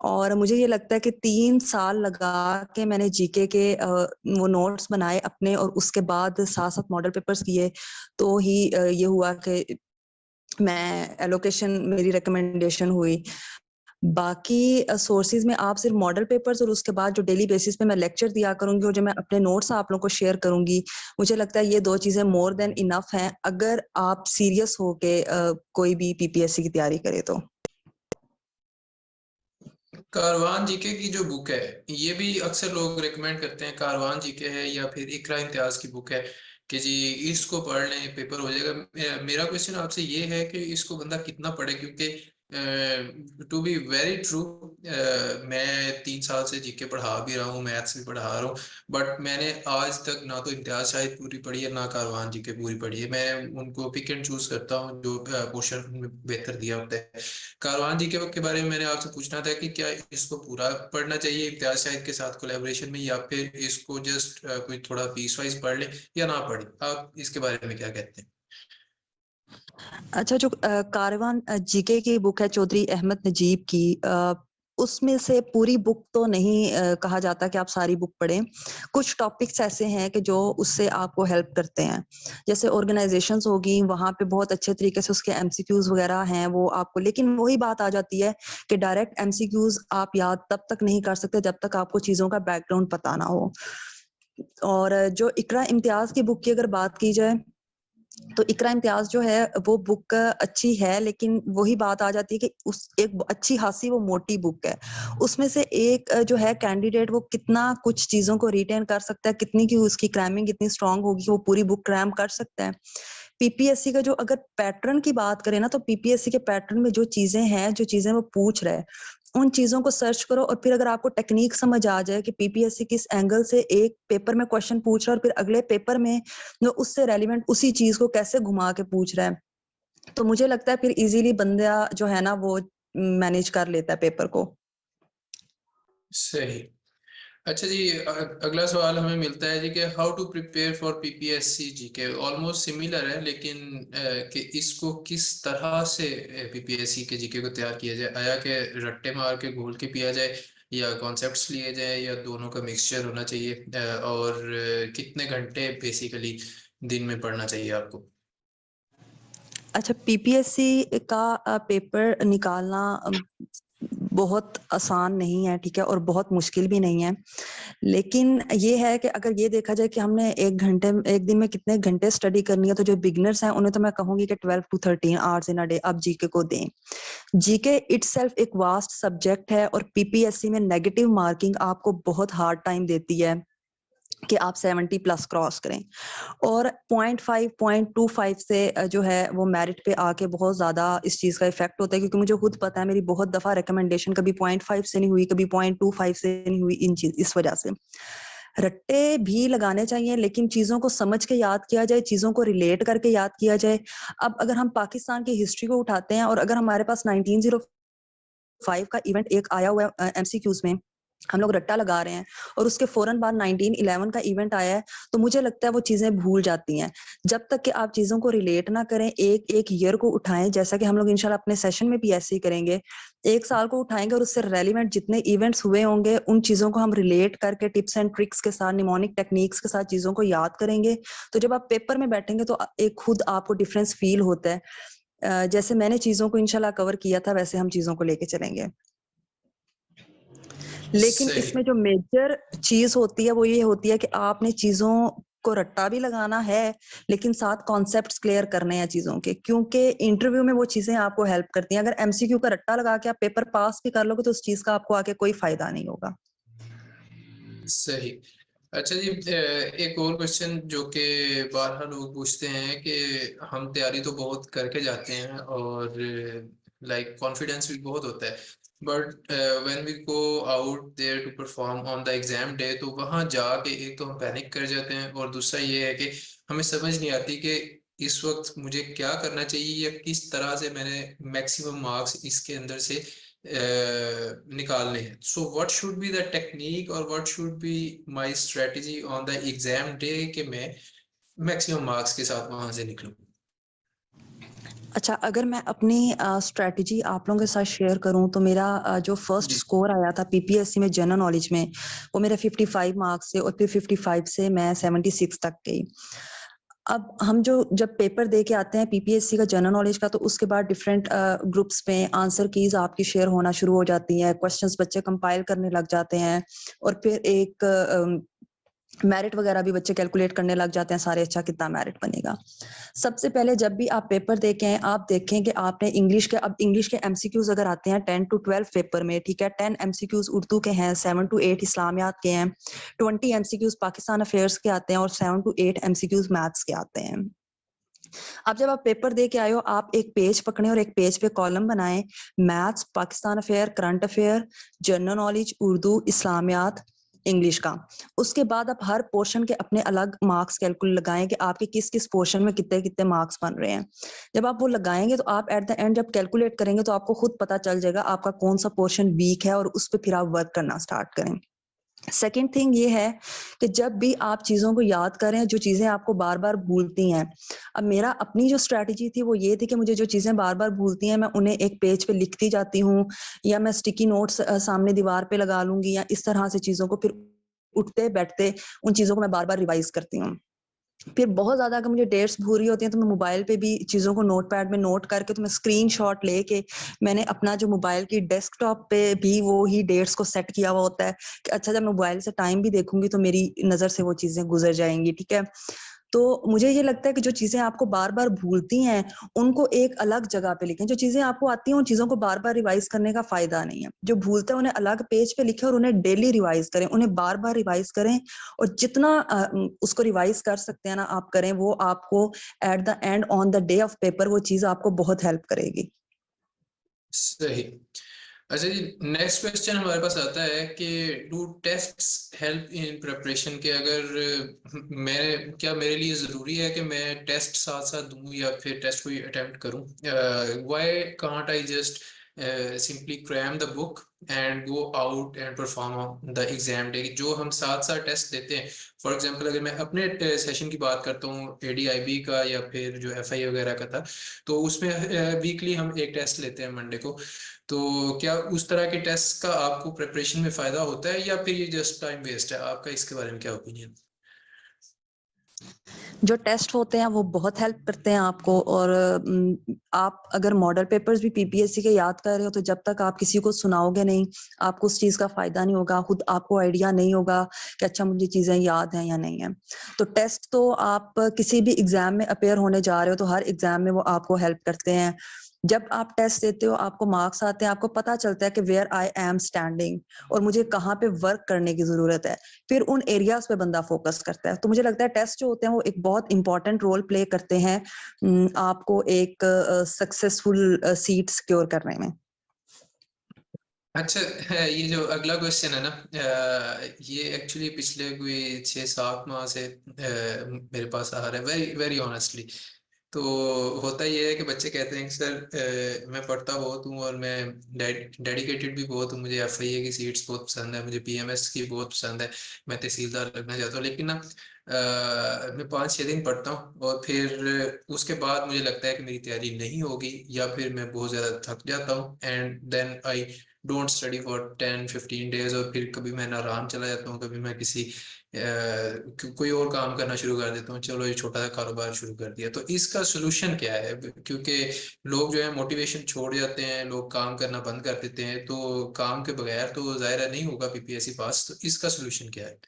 और मुझे ये लगता है कि 3 साल लगा के मैंने जीके के वो नोट्स बनाए अपने, और उसके बाद साथ साथ मॉडल पेपर्स किए, तो ही ये हुआ कि मैं एलोकेशन, मेरी रिकमेंडेशन हुई। बाकी सोर्सेज में आप सिर्फ मॉडल पेपर्स और उसके बाद जो डेली बेसिस पे मैं लेक्चर दिया करूंगी और जो मैं अपने नोट्स आप लोगों को शेयर करूंगी, मुझे लगता है ये 2 चीजें मोर देन इनफ हैं अगर आप सीरियस हो के कोई भी पीपीएससी की तैयारी करे तो। कारवान जीके की जो बुक है, ये भी अक्सर लोग रिकमेंड करते हैं, कारवान जीके है या फिर इकरा इम्तियाज की बुक है कि जी इसको पढ़ लें, पेपर हो जाएगा। मेरा क्वेश्चन आपसे ये है कि इसको बंदा कितना पढ़े, क्योंकि टू बी वेरी ट्रू, मैं 3 साल से जीके पढ़ा भी रहा हूँ, मैथ्स भी पढ़ा रहा हूँ, बट मैंने आज तक ना तो इम्तियाज शाहिद पूरी पढ़ी है ना कारवान जीके पूरी पढ़ी है। मैं उनको पिक एंड चूज करता हूँ जो पोर्शन में बेहतर दिया होता है। कारवान जी के बारे में मैंने आपसे पूछना था कि क्या इसको पूरा पढ़ना चाहिए इम्तियाज शाहिद के साथ कोलैबोरेशन में, या फिर इसको जस्ट कोई थोड़ा पीस वाइज पढ़ ले या ना पढ़े? आप इसके बारे में क्या कहते हैं? अच्छा, जो कारवान जीके की बुक है चौधरी अहमद नजीब की, उसमें से पूरी बुक तो नहीं कहा जाता कि आप सारी बुक पढ़ें। कुछ टॉपिक्स ऐसे हैं कि जो उससे आपको हेल्प करते हैं, जैसे ऑर्गेनाइजेशंस होगी, वहां पे बहुत अच्छे तरीके से उसके एमसीक्यूज वगैरह हैं वो आपको, लेकिन वही बात आ जाती है कि डायरेक्ट एमसीक्यूज आप याद तब तक नहीं कर सकते जब तक आपको चीजों का बैकग्राउंड पता ना हो। और जो इकरा इम्तियाज की बुक की अगर बात की जाए तो इकरा इम्तियाज जो है वो बुक अच्छी है, लेकिन वही बात आ जाती है कि उस एक अच्छी खासी वो मोटी बुक है। उसमें से एक जो है कैंडिडेट वो कितना कुछ चीजों को रिटेन कर सकता है, कितनी की उसकी क्रैमिंग इतनी स्ट्रांग होगी कि वो पूरी बुक क्रैम कर सकता है। पीपीएससी का जो अगर पैटर्न की बात करें ना, तो पीपीएससी के पैटर्न में जो चीजें हैं, जो चीजें वो पूछ रहा है, उन चीजों को सर्च करो, और फिर अगर आपको टेक्निक समझ आ जाए कि पीपीएससी किस एंगल से एक पेपर में क्वेश्चन पूछ रहा है और फिर अगले पेपर में वो उससे रेलिवेंट उसी चीज को कैसे घुमा के पूछ रहा है, तो मुझे लगता है फिर इजीली बंदा जो है ना वो मैनेज कर लेता है पेपर को। सही। अच्छा जी, अगला सवाल हमें मिलता है जी कि how to prepare for PPSC GK. Almost similar है, लेकिन कि इसको किस तरह से पीपीएससी के जीके को तैयार किया जाए, आया कि रट्टे मार के घोल के पिया जाए, या कॉन्सेप्ट्स लिए जाए, या दोनों का मिक्सचर होना चाहिए, और कितने घंटे बेसिकली दिन में पढ़ना चाहिए आपको? अच्छा, पीपीएससी का पेपर निकालना बहुत आसान नहीं है, ठीक है, और बहुत मुश्किल भी नहीं है, लेकिन ये है कि अगर ये देखा जाए कि हमने एक दिन में कितने घंटे स्टडी करनी है, तो जो बिगनर्स हैं उन्हें तो मैं कहूंगी कि 12 to 13 hours in a day आप जीके को दें। जीके इटसेल्फ एक वास्ट सब्जेक्ट है, और पीपीएससी में नेगेटिव मार्किंग आपको बहुत हार्ड टाइम देती है कि आप 70 प्लस क्रॉस करें, और 0.5 0.25 से जो है वो मेरिट पे आके बहुत ज्यादा इस चीज का इफेक्ट होता है, क्योंकि मुझे खुद पता है मेरी बहुत दफा रिकमेंडेशन कभी 0.5 से नहीं हुई, कभी 0.25 से नहीं हुई, इस वजह से। रट्टे भी लगाने चाहिए, लेकिन चीजों को समझ के याद किया जाए, चीजों को रिलेट करके याद किया जाए। अब अगर हम पाकिस्तान की हिस्ट्री को उठाते हैं और अगर हमारे पास 1905 का इवेंट एक आया हुआ है एमसीक्यूज में, हम लोग रट्टा लगा रहे हैं और उसके फौरन बाद 1911 का इवेंट आया है, तो मुझे लगता है वो चीजें भूल जाती हैं। जब तक कि आप चीजों को रिलेट ना करें, एक ईयर को उठाएं, जैसा कि हम लोग इंशाल्लाह अपने सेशन में भी ऐसे ही करेंगे। 1 साल को उठाएंगे और उससे रेलिवेंट जितने इवेंट्स हुए होंगे उन चीजों को हम रिलेट करके टिप्स एंड ट्रिक्स के साथ, निमोनिक टेक्निक्स के साथ चीजों को याद करेंगे, तो जब आप पेपर में बैठेंगे तो एक खुद आपको डिफरेंस फील होता है। जैसे मैंने चीजों को इंशाल्लाह कवर किया था, वैसे हम चीजों को लेके चलेंगे। लेकिन सही। इसमें जो मेजर चीज होती है वो ये होती है कि आपने चीजों को रट्टा भी लगाना है, लेकिन साथ कॉन्सेप्ट्स क्लियर करने हैं चीजों के, क्योंकि इंटरव्यू में वो चीजें आपको हेल्प करती हैं। अगर एमसीक्यू का रट्टा लगा के आप पेपर पास भी कर लोगे तो उस चीज का आपको आगे कोई फायदा नहीं होगा। सही। अच्छा जी, एक और क्वेश्चन जो कि बारहा लोग पूछते हैं कि हम तैयारी तो बहुत करके जाते हैं और लाइक कॉन्फिडेंस भी बहुत होता है, but when we go out there to perform on the exam day, तो वहाँ जाके एक तो हम पैनिक कर जाते हैं और दूसरा ये है कि हमें समझ नहीं आती कि इस वक्त मुझे क्या करना चाहिए या किस तरह से मैंने मैक्सिमम मार्क्स इसके अंदर से निकालने हैं। So what should be the technique और what should be my strategy on the exam day कि मैं मैक्सिमम मार्क्स के साथ वहां से निकलूं। अच्छा, अगर मैं अपनी स्ट्रेटजी आप लोगों के साथ शेयर करूं तो मेरा जो फर्स्ट जी। स्कोर आया था पीपीएससी में जनरल नॉलेज में, वो मेरा 55 मार्क्स से, और फिर 55 से मैं 76 तक गई। अब हम जो जब पेपर दे के आते हैं पीपीएससी का जनरल नॉलेज का, तो उसके बाद डिफरेंट ग्रुप्स में आंसर कीज आपकी शेयर होना शुरू हो जाती हैं, क्वेश्चंस बच्चे कंपाइल करने लग जाते हैं, और फिर एक मेरिट वगैरह भी बच्चे कैलकुलेट करने लग जाते हैं सारे, अच्छा कितना मेरिट बनेगा। सबसे पहले जब भी आप पेपर दे के आए, आप देखें कि आपने इंग्लिश के, अब इंग्लिश के एमसीक्यूज अगर आते हैं 10 to 12 पेपर में, ठीक है, 10 एमसीक्यूज उर्दू के हैं, 7 to 8 इस्लामियात के हैं, 20 एमसीक्यूज पाकिस्तान अफेयर्स के आते हैं, और 7 to 8 एमसीक्यूज मैथ्स के आते हैं। अब जब आप पेपर दे के आए हो, आप एक पेज पकड़े और एक पेज पे कॉलम बनाएं, maths, Pakistan affair, current affair, general knowledge, Urdu, इस्लामियात, इंग्लिश का। उसके बाद आप हर पोर्शन के अपने अलग मार्क्स कैलकुलेट लगाएं कि आपके किस किस पोर्शन में कितने कितने मार्क्स बन रहे हैं। जब आप वो लगाएंगे तो आप एट द एंड जब कैलकुलेट करेंगे तो आपको खुद पता चल जाएगा आपका कौन सा पोर्शन वीक है, और उस पर फिर आप वर्क करना स्टार्ट करें। सेकेंड थिंग ये है कि जब भी आप चीजों को याद करें जो चीजें आपको बार बार भूलती हैं। अब मेरा अपनी जो स्ट्रैटेजी थी वो ये थी कि मुझे जो चीजें बार बार भूलती हैं मैं उन्हें एक पेज पे लिखती जाती हूँ, या मैं स्टिकी नोट्स सामने दीवार पे लगा लूंगी, या इस तरह से चीजों को फिर उठते बैठते उन चीजों को मैं बार बार रिवाइज करती हूँ। फिर बहुत ज्यादा अगर मुझे डेट्स भूल रही होती हैं तो मैं मोबाइल पे भी चीजों को नोटपैड में नोट करके, तो मैं स्क्रीनशॉट लेके, मैंने अपना जो मोबाइल की डेस्कटॉप पे भी वो ही डेट्स को सेट किया हुआ होता है कि अच्छा जब मैं मोबाइल से टाइम भी देखूंगी तो मेरी नजर से वो चीजें गुजर जाएंगी, ठीक है। तो मुझे ये लगता है कि जो चीजें आपको बार बार भूलती हैं उनको एक अलग जगह पे लिखें, जो चीजें आपको आती हैं उन चीजों को बार बार रिवाइज करने का फायदा नहीं है। जो भूलते हैं उन्हें अलग पेज पे लिखें और उन्हें डेली रिवाइज करें, उन्हें बार बार रिवाइज करें, और जितना उसको रिवाइज कर सकते हैं ना आप करें, वो आपको eight the and on the day of paper वो चीज आपको बहुत हेल्प करेगी। सही। अच्छा जी, नेक्स्ट क्वेश्चन हमारे पास आता है कि do tests help in preparation, के अगर मैं, क्या मेरे लिए ज़रूरी है कि मैं टेस्ट साथ साथ दूं या फिर टेस्ट कोई अटेम्प्ट करूं? Why can't I just simply cram the book and go out and perform on the exam day? जो हम साथ साथ टेस्ट देते हैं, फॉर एग्जांपल अगर मैं अपने सेशन की बात करता हूँ एडीआईबी का या फिर जो एफआई वगैरह का था, तो उसमें वीकली हम एक टेस्ट लेते हैं मंडे को। तो क्या उस तरह के टेस्ट का आपको प्रिपरेशन में फायदा होता है या फिर ये जस्ट टाइम वेस्ट है? आपका इसके बारे में क्या ओपिनियन? जो टेस्ट होते हैं वो बहुत हेल्प करते हैं आपको, और आप अगर मॉडल पेपर्स भी पीपीएससी के याद कर रहे हो तो जब तक आप किसी को सुनाओगे नहीं, आपको उस चीज का फायदा नहीं होगा, खुद आपको आइडिया नहीं होगा कि अच्छा मुझे चीजें याद हैं या नहीं है। तो टेस्ट तो आप किसी भी एग्जाम में अपेयर होने जा रहे हो तो हर एग्जाम में वो आपको हेल्प करते हैं। जब आप टेस्ट देते हो आपको मार्क्स आते हैं, आपको पता चलता है कि वेयर आई एम स्टैंडिंग और मुझे कहाँ पे वर्क करने की जरूरत है, फिर उन एरियाज पे बंदा फोकस करता है। तो मुझे लगता है टेस्ट जो होते हैं वो एक बहुत इंपॉर्टेंट रोल प्ले करते हैं आपको एक सक्सेसफुल सीट सिक्योर करने में। अच्छा, ये जो अगला क्वेश्चन है ना, ये एक्चुअली पिछले कोई 6-7 माह से मेरे पास आ रहा है, वेरी वेरी ऑनेस्टली। तो होता ये है कि बच्चे कहते हैं कि सर मैं पढ़ता बहुत हूँ और मैं डेडिकेटेड भी बहुत हूँ, मुझे एफआईए की सीट्स बहुत पसंद है, मुझे पीएमएस की बहुत पसंद है, मैं तहसीलदार लगना चाहता हूँ, लेकिन ना मैं 5-6 दिन पढ़ता हूँ और फिर उसके बाद मुझे लगता है कि मेरी तैयारी नहीं होगी या फिर मैं बहुत ज़्यादा थक जाता हूँ and then I don't study for 10-15 days, और फिर कभी मैं नाराम चला जाता हूँ, कभी मैं किसी कोई और काम करना शुरू कर देता हूँ, चलो ये छोटा सा कारोबार शुरू कर दिया। तो इसका सोल्यूशन क्या है? क्योंकि लोग जो है मोटिवेशन छोड़ जाते हैं, लोग काम करना बंद कर देते हैं, तो काम के बगैर तो जाहिर है नहीं होगा पीपीएससी पास, तो इसका सोल्यूशन क्या है?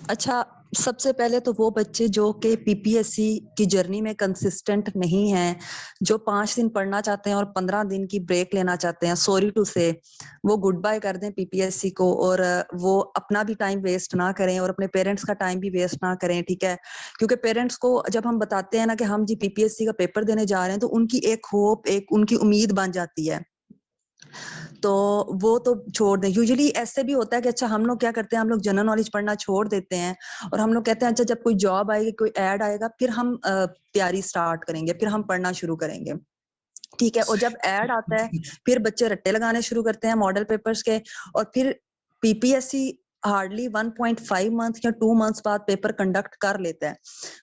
अच्छा, सबसे पहले तो वो बच्चे जो कि पीपीएससी की जर्नी में कंसिस्टेंट नहीं हैं, जो 5 दिन पढ़ना चाहते हैं और 15 दिन की ब्रेक लेना चाहते हैं, सॉरी टू से, वो गुड बाय कर दें पीपीएससी को और वो अपना भी टाइम वेस्ट ना करें और अपने पेरेंट्स का टाइम भी वेस्ट ना करें, ठीक है? क्योंकि पेरेंट्स को जब हम बताते हैं ना कि हम जी पीपीएससी का पेपर देने जा रहे हैं, तो उनकी एक होप, एक उनकी उम्मीद बन जाती है। तो वो तो छोड़ दें। यूजुअली ऐसे भी होता है कि अच्छा हम लोग क्या करते हैं, हम लोग जनरल नॉलेज पढ़ना छोड़ देते हैं और हम लोग कहते हैं अच्छा जब कोई जॉब आएगी, कोई ऐड आएगा, फिर हम तैयारी स्टार्ट करेंगे, फिर हम पढ़ना शुरू करेंगे। ठीक है, और जब ऐड आता है फिर बच्चे रट्टे लगाने शुरू करते हैं मॉडल पेपर्स के, और फिर पीपीएससी हार्डली 1.5 मंथ या 2 मंथ्स बाद पेपर कंडक्ट कर लेता है।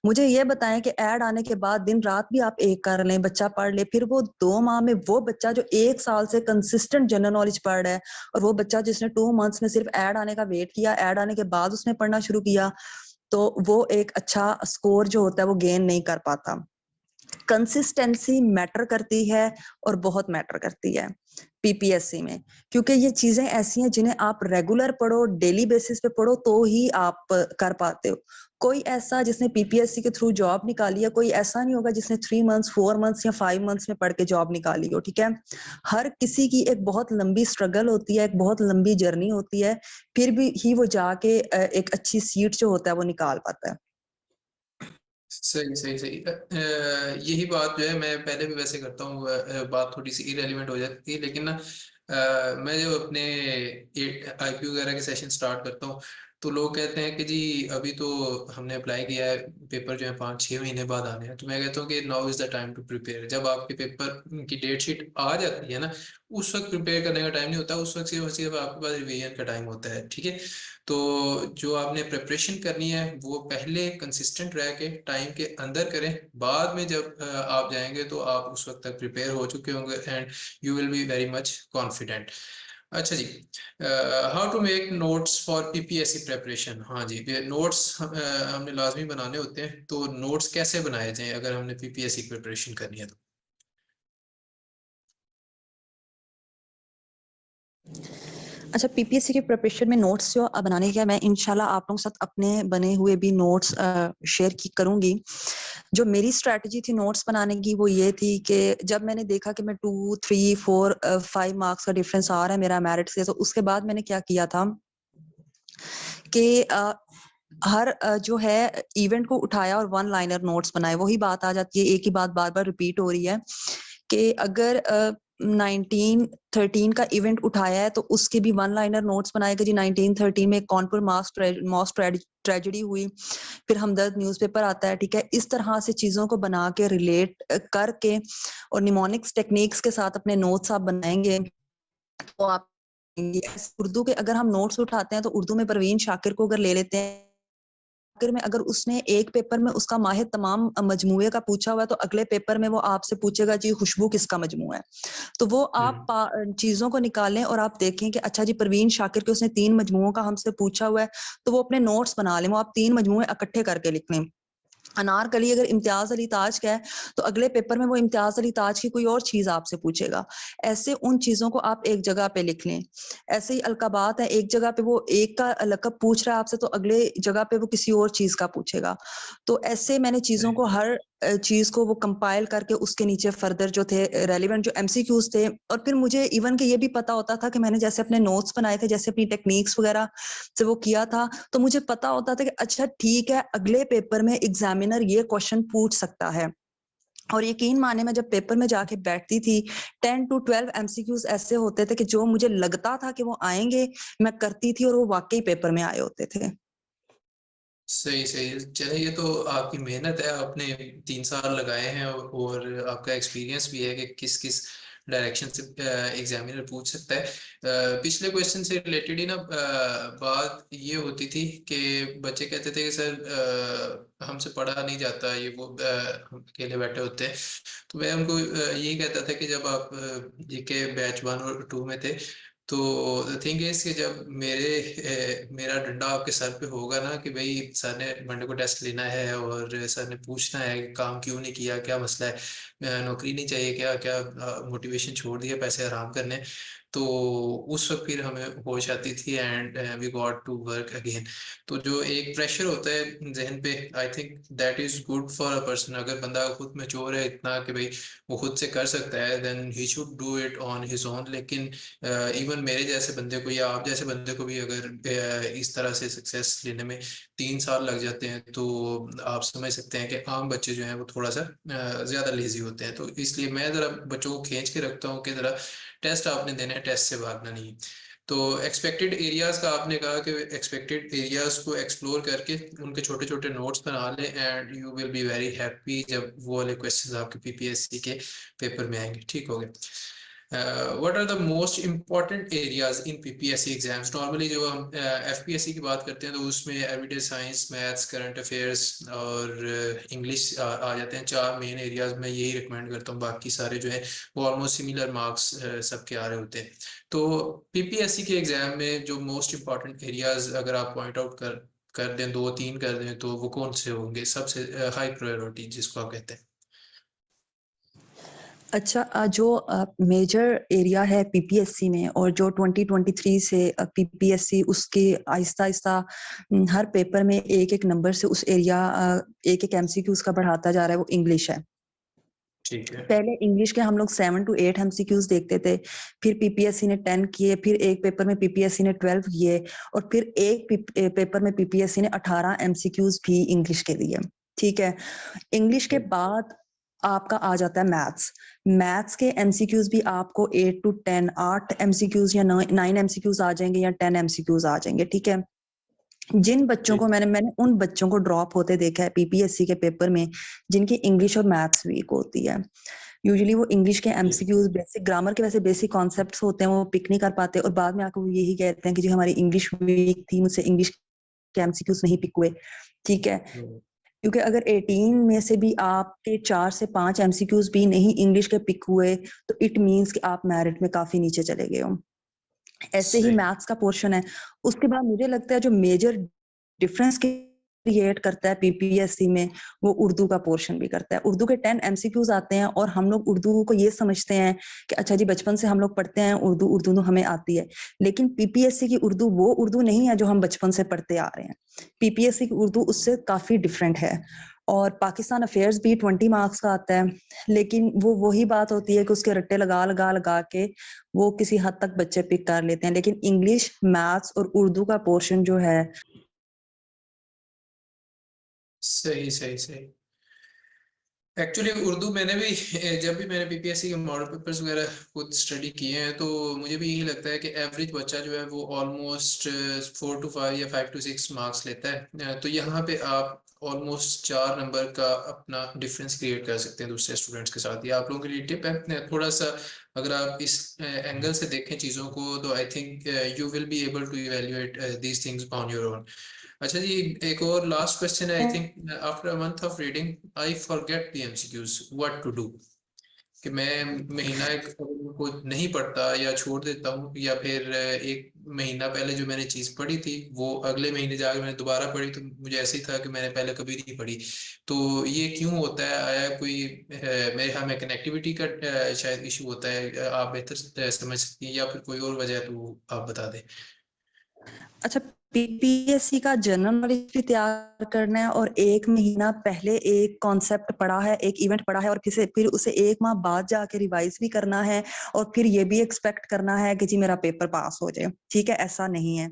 मुझे ये बताएं कि ऐड आने के बाद दिन रात भी आप एक कर लें, बच्चा पढ़ ले, फिर वो 2 माह में वो बच्चा जो 1 साल से कंसिस्टेंट जनरल नॉलेज पढ़ रहा है और वो बच्चा जिसने 2 मंथ्स में सिर्फ ऐड आने का वेट किया, ऐड आने के बाद उसने पढ़ना शुरू किया, तो वो एक अच्छा स्कोर जो होता है वो गेन नहीं कर पाता। कंसिस्टेंसी मैटर करती है और बहुत मैटर करती है पीपीएससी में, क्योंकि ये चीजें ऐसी हैं जिन्हें आप रेगुलर पढ़ो, डेली बेसिस पे पढ़ो तो ही आप कर पाते हो। कोई ऐसा जिसने पीपीएससी के थ्रू जॉब निकाली है, कोई ऐसा नहीं होगा जिसने 3 मंथ्स 4 मंथ्स या 5 मंथ्स में पढ़ के जॉब निकाली हो, ठीक है? हर किसी की एक बहुत लंबी स्ट्रगल होती है, एक बहुत लंबी जर्नी होती है, फिर भी ही वो जाके एक अच्छी सीट जो होता है वो निकाल पाता है। सही सही सही। यही बात जो है मैं पहले भी वैसे करता हूँ, बात थोड़ी सी इरेलीवेंट हो जाती है, लेकिन ना मैं जो अपने आईपी वगैरह के सेशन स्टार्ट करता हूँ, तो लोग कहते हैं कि जी अभी तो हमने अप्लाई किया है, पेपर जो है 5-6 महीने बाद आने हैं, तो मैं कहता हूँ कि now is the time to prepare. जब आपके पेपर की डेट शीट आ जाती है ना, उस वक्त प्रिपेयर करने का टाइम नहीं होता, उस वक्त सिर्फ सिर्फ आपके पास रिवीजन का टाइम होता है, ठीक है? तो जो आपने प्रिपरेशन करनी है वो पहले कंसिस्टेंट रह के टाइम के अंदर करें, बाद में जब आप जाएंगे तो आप उस वक्त तक प्रिपेयर हो चुके होंगे and you will be very much confident. अच्छा जी, how to make notes for PPSC preparation? हाँ जी, नोट्स हमने लाजमी बनाने होते हैं, तो नोट्स कैसे बनाए जाएं अगर हमने पीपीएससी प्रिपरेशन करनी है तो? अच्छा, पीपीएससी की प्रिपरेशन में नोट्स जो बनाने के, मैं इंशाल्लाह आप लोगों के साथ अपने बने हुए भी नोट्स शेयर की करूंगी। जो मेरी स्ट्रैटेजी थी नोट्स बनाने की वो ये थी कि जब मैंने देखा कि मैं 2, 3, 4, 5 मार्क्स का डिफरेंस आ रहा है मेरा मेरिट से, तो उसके बाद मैंने क्या किया था कि हर जो है इवेंट को उठाया और 1 लाइनर नोट्स बनाए। वही बात आ जाती है, एक ही बात बार-बार रिपीट हो रही है कि अगर 1913 का इवेंट उठाया है तो उसके भी 1 लाइनर नोट्स बनाए कि जी 1913 में कानपुर मास ट्रेजेडी हुई, फिर हमदर्द न्यूज़पेपर आता है, ठीक है? इस तरह से चीज़ों को बना के रिलेट करके और निमोनिक्स टेक्निक्स के साथ अपने नोट्स आप बनाएँगे तो आप उर्दू के अगर हम नोट्स उठाते हैं तो उर्दू में परवीन शाकिर को अगर ले लेते हैं, आखिर में अगर उसने एक पेपर में उसका माहे तमाम मजमूए का पूछा हुआ है तो अगले पेपर में वो आपसे पूछेगा जी खुशबू किसका मजमूआ है। तो वो आप चीजों को निकालें और आप देखें कि अच्छा जी परवीन शाकिर के उसने 3 मजमूओं का हमसे पूछा हुआ है, तो वो अपने नोट्स बना लें, वो आप 3 मजमूए इकट्ठे करके लिख लें। अनारकली अगर इम्तियाज अली ताज का है तो अगले पेपर में वो इम्तियाज अली ताज की कोई और चीज आपसे पूछेगा। ऐसे उन चीजों को आप एक जगह पे लिख लें। ऐसे ही अलकाबात है, एक जगह पे वो एक का लकब पूछ रहा है आपसे तो अगले जगह पे वो किसी और चीज का पूछेगा। तो ऐसे मैंने चीजों को हर चीज को वो कंपाइल करके उसके नीचे फर्दर जो थे रेलिवेंट जो एमसीक्यूज थे, और फिर मुझे इवन के ये भी पता होता था कि मैंने जैसे अपने नोट्स बनाए थे, जैसे अपनी टेक्निक्स वगैरह से वो किया था, तो मुझे पता होता था कि अच्छा ठीक है अगले पेपर में एग्जामिनर ये क्वेश्चन पूछ सकता है। और यकीन माने मैं जब पेपर में जाके बैठती थी 10 to 12 एमसीक्यूज ऐसे होते थे कि जो मुझे लगता था कि वो आएंगे, मैं करती थी और वो वाकई पेपर में आए होते थे। सही सही। चलिए, ये तो आपकी मेहनत है, आपने 3 साल लगाए हैं और आपका एक्सपीरियंस भी है कि किस किस डायरेक्शन से एग्जामिनर पूछ सकता है। पिछले क्वेश्चन से रिलेटेड ही ना बात ये होती थी कि बच्चे कहते थे कि सर हमसे पढ़ा नहीं जाता, ये वो हम अकेले बैठे होते हैं। तो मैं उनको यही कहता था कि जब आप जीके बैच 1 और 2 में थे, तो द थिंग इज कि जब मेरा डंडा आपके सर पे होगा ना कि भाई सर ने मंडे को टेस्ट लेना है और सर ने पूछना है कि काम क्यों नहीं किया, क्या मसला है, नौकरी नहीं चाहिए क्या, क्या मोटिवेशन छोड़ दिया पैसे आराम करने, तो उस वक्त फिर हमें होश आती थी and we got to work again. तो जो एक प्रेशर होता है जहन पे, I think that is good for a person. अगर बंदा खुद मैच्योर है इतना कि भाई वो खुद से कर सकता है, then he should do it on his own. लेकिन इवन मेरे जैसे बंदे को या आप जैसे बंदे को भी अगर इस तरह से सक्सेस लेने में 3 साल लग जाते हैं, तो आप समझ सकते हैं कि आम बच्चे जो हैं वो थोड़ा सा ज्यादा लेजी होते हैं। तो इसलिए मैं जरा बच्चों को खींच के रखता हूँ कि जरा टेस्ट आपने देना है, टेस्ट से भागना नहीं। तो एक्सपेक्टेड एरियाज का आपने कहा कि एक्सपेक्टेड एरियाज को एक्सप्लोर करके उनके छोटे छोटे नोट्स बना लें and you will be very happy जब वो वाले क्वेश्चंस आपके पीपीएससी के पेपर में आएंगे। ठीक हो गया। What are the most important areas in PPSC exams? Normally जो हम एफपीएससी की बात करते हैं तो उसमें everyday science, maths, current affairs और इंग्लिश आ जाते हैं। 4 मेन एरियाज में यही रिकमेंड करता हूँ, बाकी सारे जो है वो ऑलमोस्ट सिमिलर मार्क्स सबके आ रहे होते हैं। तो पीपीएससी के एग्जाम में जो मोस्ट इम्पॉर्टेंट एरियाज अगर आप पॉइंट आउट कर दें, 2-3 कर दें, तो वो कौन से होंगे सबसे हाई प्रायोरिटी जिसको आप कहते हैं? अच्छा, जो मेजर एरिया है पीपीएससी में और जो 2023 से पीपीएससी उसके आहिस्ता-आहिस्ता हर पेपर में एक-एक नंबर से उस एरिया एक-एक एमसीक्यू उसका बढ़ाता जा रहा है, वो इंग्लिश है। ठीक है। पहले इंग्लिश के हम लोग 7 to 8 एमसीक्यूज देखते थे, फिर पीपीएससी ने 10 किए, फिर एक पेपर में पीपीएससी ने 12 किए और फिर एक पेपर में पीपीएससी ने 18 एमसीक्यूज भी इंग्लिश के दिए। ठीक है। इंग्लिश के बाद आपका आ जाता है मैथ्स। मैथ्स के एमसीक्यूज भी आपको 8 to 10 8 एमसीक्यूज या 9 एमसीक्यूज आ जाएंगे या 10 एमसीक्यूज आ जाएंगे। ठीक है। जिन बच्चों को मैंने उन बच्चों को ड्रॉप होते देखा है पीपीएससी के पेपर में जिनकी इंग्लिश और मैथ्स वीक होती है। यूजुअली वो इंग्लिश के एमसीक्यूज, बेसिक ग्रामर के वैसे बेसिक कॉन्सेप्ट्स होते हैं, वो पिक नहीं कर पाते और बाद में आकर वो यही कहते हैं कि जी हमारी इंग्लिश वीक थी, मुझसे इंग्लिश के एमसीक्यूज नहीं पिक हुए। ठीक है। क्योंकि अगर 18 में से भी आपके 4 से 5 एमसीक्यूज भी नहीं इंग्लिश के पिक हुए तो इट मींस कि आप मेरिट में काफी नीचे चले गए हो। ऐसे ही मैथ्स का पोर्शन है। उसके बाद मुझे लगता है जो मेजर डिफरेंस क्रिएट करता है पीपीएससी में, वो उर्दू का पोर्शन भी करता है। उर्दू के 10 एमसीक्यूज आते हैं और हम लोग उर्दू को ये समझते हैं कि अच्छा जी बचपन से हम लोग पढ़ते हैं उर्दू, उर्दू तो हमें आती है। लेकिन पीपीएससी की उर्दू वो उर्दू नहीं है जो हम बचपन से पढ़ते आ रहे हैं। पीपीएससी की उर्दू उससे काफी डिफरेंट है। और पाकिस्तान अफेयर्स भी 20 मार्क्स का आता है, लेकिन वो वही बात होती है कि उसके रट्टे लगा लगा लगा के वो किसी हद तक बच्चे पिक कर लेते हैं। लेकिन इंग्लिश, मैथ्स और उर्दू का पोर्शन जो है। सही सही सही। एक्चुअली उर्दू मैंने भी जब भी मैंने पीपीएससी के मॉडल पेपर्स वगैरह खुद स्टडी किए हैं, तो मुझे भी यही लगता है कि एवरेज बच्चा जो है वो ऑलमोस्ट 4 to 5 या 5 to 6 मार्क्स लेता है। तो यहाँ पे आप ऑलमोस्ट 4 नंबर का अपना डिफरेंस क्रिएट कर सकते हैं दूसरे स्टूडेंट्स के साथ। ये आप लोगों के लिए टिप है थोड़ा सा। अगर आप इस एंगल से देखें चीज़ों को, तो I think you will be able to evaluate these things on your own. अच्छा जी, एक और लास्ट क्वेश्चन है। I think after a month of reading I forget the MCQs, what to do? कि मैं महीना एक को नहीं पढ़ता या छोड़ देता हूँ, या फिर एक महीना पहले जो मैंने चीज पढ़ी थी वो अगले महीने जाकर मैंने दोबारा पढ़ी तो मुझे ऐसे ही था कि मैंने पहले कभी नहीं पढ़ी। तो ये क्यों होता है? आया कोई मेरे हाँ में कनेक्टिविटी का शायद इशू होता है? आप बेहतर समझ सकती हैं, या फिर कोई और वजह, तो आप बता दें। अच्छा, पीपीएससी का जनरल नॉलेज भी तैयार करना है और एक महीना पहले एक कॉन्सेप्ट पढ़ा है, एक इवेंट पढ़ा है और फिर उसे एक माह बाद जाके रिवाइज भी करना है और फिर ये भी एक्सपेक्ट करना है कि जी मेरा पेपर पास हो जाए। ठीक है, ऐसा नहीं है।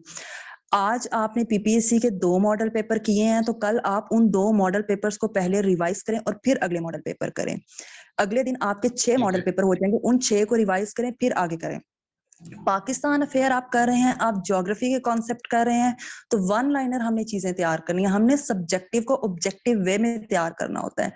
आज आपने पीपीएससी के 2 मॉडल पेपर किए हैं तो कल आप उन 2 मॉडल पेपर्स को पहले रिवाइज करें और फिर अगले मॉडल पेपर करें। अगले दिन आपके 6 ठीक मॉडल है। पेपर हो जाएंगे, उन 6 को रिवाइज करें फिर आगे करें। पाकिस्तान अफेयर आप कर रहे हैं, आप ज्योग्राफी के कॉन्सेप्ट कर रहे हैं, तो वन लाइनर हमने चीजें तैयार करनी है, हमने सब्जेक्टिव को ऑब्जेक्टिव वे में तैयार करना होता है।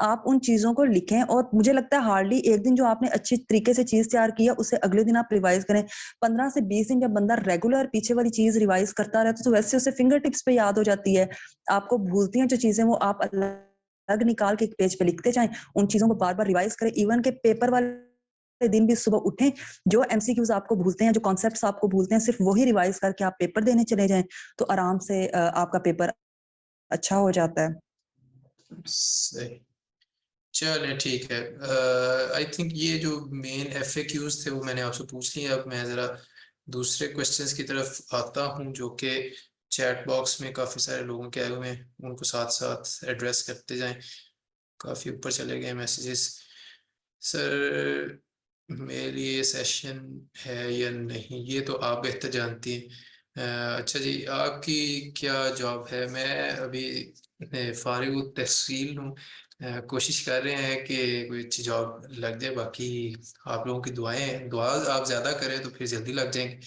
आप उन चीजों को लिखें और मुझे लगता है हार्डली एक दिन जो आपने अच्छी तरीके से चीज तैयार की है उसे अगले दिन आप रिवाइज करें। 15 से 20 दिन जब बंदा रेगुलर पीछे वाली चीज रिवाइज करता रहता है तो वैसे उसे फिंगर टिप्स पे याद हो जाती है। आपको भूलती हैं जो चीजें वो आप अलग निकाल के एक पेज पे लिखते जाएं, उन चीजों को बार बार रिवाइज करें। इवन के पेपर वाले दिन भी सुबह उठें, जो एमसीक्यूज आपको भूलते हैं, जो कॉन्सेप्ट्स आपको भूलते हैं, सिर्फ वही रिवाइज करके आप पेपर देने चले जाएं, तो आराम से आपका पेपर अच्छा हो जाता है। सही, चले ठीक है। आई थिंक ये जो मेन FAQs थे वो मैंने आपसे पूछ लिए। अब मैं ज़रा दूसरे क्वेश्चंस की तरफ आता हूँ जो कि चैट बॉक्स में काफ़ी सारे लोगों के आए हुए हैं, उनको साथ साथ एड्रेस करते जाएं। काफ़ी ऊपर चले गए मैसेजेस। सर मेरे लिए सेशन है या नहीं ये तो आप बेहतर जानती हैं। अच्छा जी, आपकी क्या जॉब है? मैं अभी फारिग तहसील हूँ। कोशिश कर रहे हैं कि कोई अच्छी जॉब लग जाए। बाकी आप लोगों की दुआ आप ज़्यादा करें तो फिर जल्दी लग जाएंगे।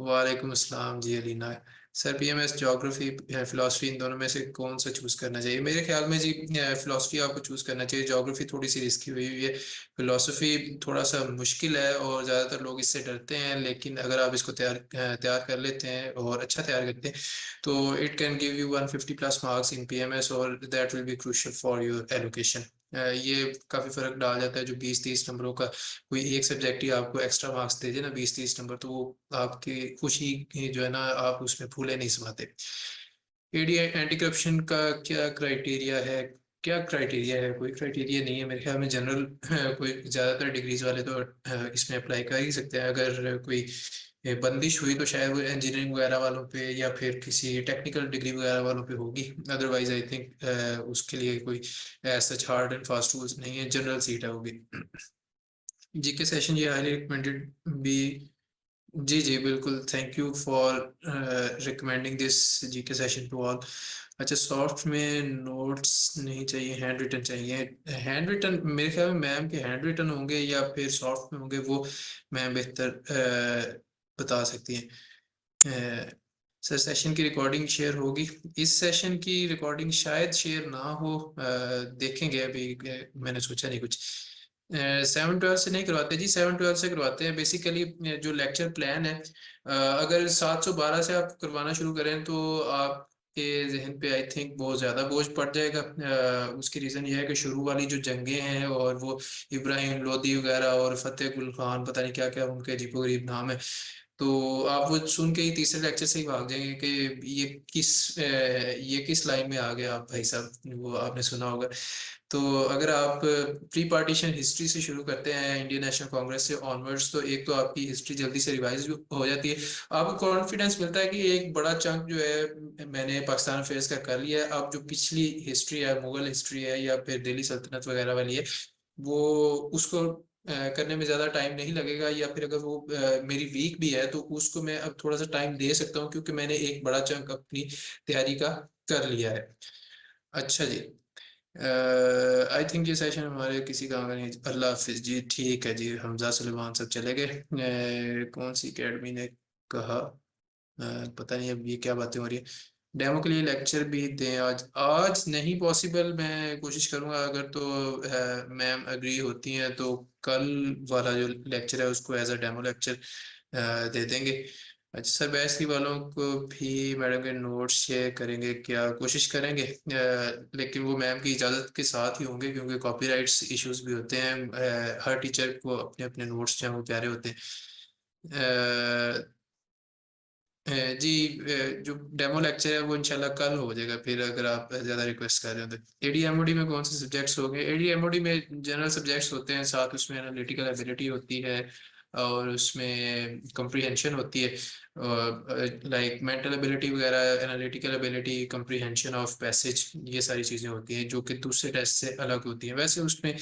वालेकुम अस्सलाम जी Alina. Sir PMS geography philosophy इन दोनों में से कौन सा चूज़ करना चाहिए? मेरे ख्याल में जी फिलासफी आपको चूज़ करना चाहिए। ज्योग्राफी थोड़ी सी रिस्की हुई है, फिलासफी थोड़ा सा मुश्किल है और ज़्यादातर लोग इससे डरते हैं, लेकिन अगर आप इसको तैयार कर लेते हैं और अच्छा तैयार करते हैं तो it can give you 150+ marks in PMS और that will be crucial for your allocation. ये काफ़ी फ़र्क डाल जाता है। जो 20-30 नंबरों का कोई एक सब्जेक्ट ही आपको एक्स्ट्रा मार्क्स दे दे ना 20-30 नंबर, तो वो आपकी खुशी की जो है ना आप उसमें फूले नहीं समाते। AD एंटी करप्शन का क्या क्राइटेरिया है? क्या क्राइटेरिया है? कोई क्राइटेरिया नहीं है मेरे ख्याल में। जनरल कोई ज़्यादातर डिग्रीज वाले तो इसमें अप्लाई कर ही सकते हैं। अगर कोई बंदिश हुई तो शायद वो इंजीनियरिंग वगैरह वालों पे या फिर किसी टेक्निकल डिग्री वगैरह वालों पे होगी। अदरवाइज आई थिंक उसके लिए कोई such hard and fast rules नहीं है। जनरल सीट है वो भी। जीके सेशन ये हाईली रिकमेंडेड भी। जी जी बिल्कुल, thank you for recommending this GK session to all. अच्छा, सॉफ्ट में नोट्स नहीं चाहिए, हैंड रिटन चाहिए। हैंड रिटन मेरे ख्याल में मैम के हैंड रिटन होंगे या फिर सॉफ्ट में होंगे, वो मैम बेहतर बता सकती हैं। सर सेशन की रिकॉर्डिंग शेयर होगी? इस सेशन की रिकॉर्डिंग शायद शेयर ना हो, देखेंगे अभी। मैंने सोचा नहीं कुछ। 7-12 से नहीं करवाते जी, 7-12 से करवाते हैं। बेसिकली जो लेक्चर प्लान है, अगर 712 से आप करवाना शुरू करें तो आपके जहन पे आई थिंक बहुत ज़्यादा बोझ पड़ जाएगा। उसकी रीज़न ये है कि शुरू वाली जो जंगें हैं और वो इब्राहिम लोदी वगैरह और फतेह गुल खान, पता नहीं क्या क्या उनके अजीबोगरीब नाम है, तो आप वो सुन के ही तीसरे लेक्चर से ही भाग जाएंगे कि ये किस लाइन में आ गए आप भाई साहब, वो आपने सुना होगा। तो अगर आप प्री पार्टीशन हिस्ट्री से शुरू करते हैं इंडियन नेशनल कांग्रेस से ऑनवर्ड्स, तो एक तो आपकी हिस्ट्री जल्दी से रिवाइज हो जाती है। आपको कॉन्फिडेंस मिलता है कि एक बड़ा चंक जो है मैंने पाकिस्तान अफेयर्स का कर लिया है। अब जो पिछली हिस्ट्री है, मुगल हिस्ट्री है या फिर दिल्ली सल्तनत वगैरह वाली है, वो उसको करने में ज़्यादा टाइम नहीं लगेगा। या फिर अगर वो मेरी वीक भी है तो उसको मैं अब थोड़ा सा टाइम दे सकता हूँ क्योंकि मैंने एक बड़ा चंक अपनी तैयारी का कर लिया है। अच्छा जी, आई थिंक ये सेशन हमारे किसी काम का नहीं। अल्लाह हाफिज जी। ठीक है जी, हमजा सुलेमान सब चले गए। कौन सी अकेडमी ने कहा? पता नहीं अब ये क्या बातें हो रही है। डेमो के लिए लेक्चर भी दें आज? आज नहीं पॉसिबल, मैं कोशिश करूंगा। अगर तो मैम एग्री होती हैं तो कल वाला जो लेक्चर है उसको एज अ डेमो लेक्चर दे देंगे। अच्छा सर, बैचलर वालों को भी मैडम के नोट्स शेयर करेंगे क्या? कोशिश करेंगे, लेकिन वो मैम की इजाज़त के साथ ही होंगे क्योंकि कॉपीराइट्स इश्यूज भी होते हैं। हर टीचर को अपने अपने नोट्स जो हैं वो प्यारे होते हैं। जी, जो डेमो लेक्चर है वो इंशाल्लाह कल हो जाएगा फिर, अगर आप ज़्यादा रिक्वेस्ट कर रहे हो तो। AD/MOD में कौन से सब्जेक्ट्स होंगे? AD/MOD में जनरल सब्जेक्ट्स होते हैं, साथ उसमें एनालिटिकल एबिलिटी होती है और उसमें कंप्रीहेंशन होती है, लाइक मेंटल एबिलिटी वगैरह, analytical ability, comprehension of passage, ये सारी चीज़ें होती हैं जो कि दूसरे टेस्ट से अलग होती हैं। वैसे उसमें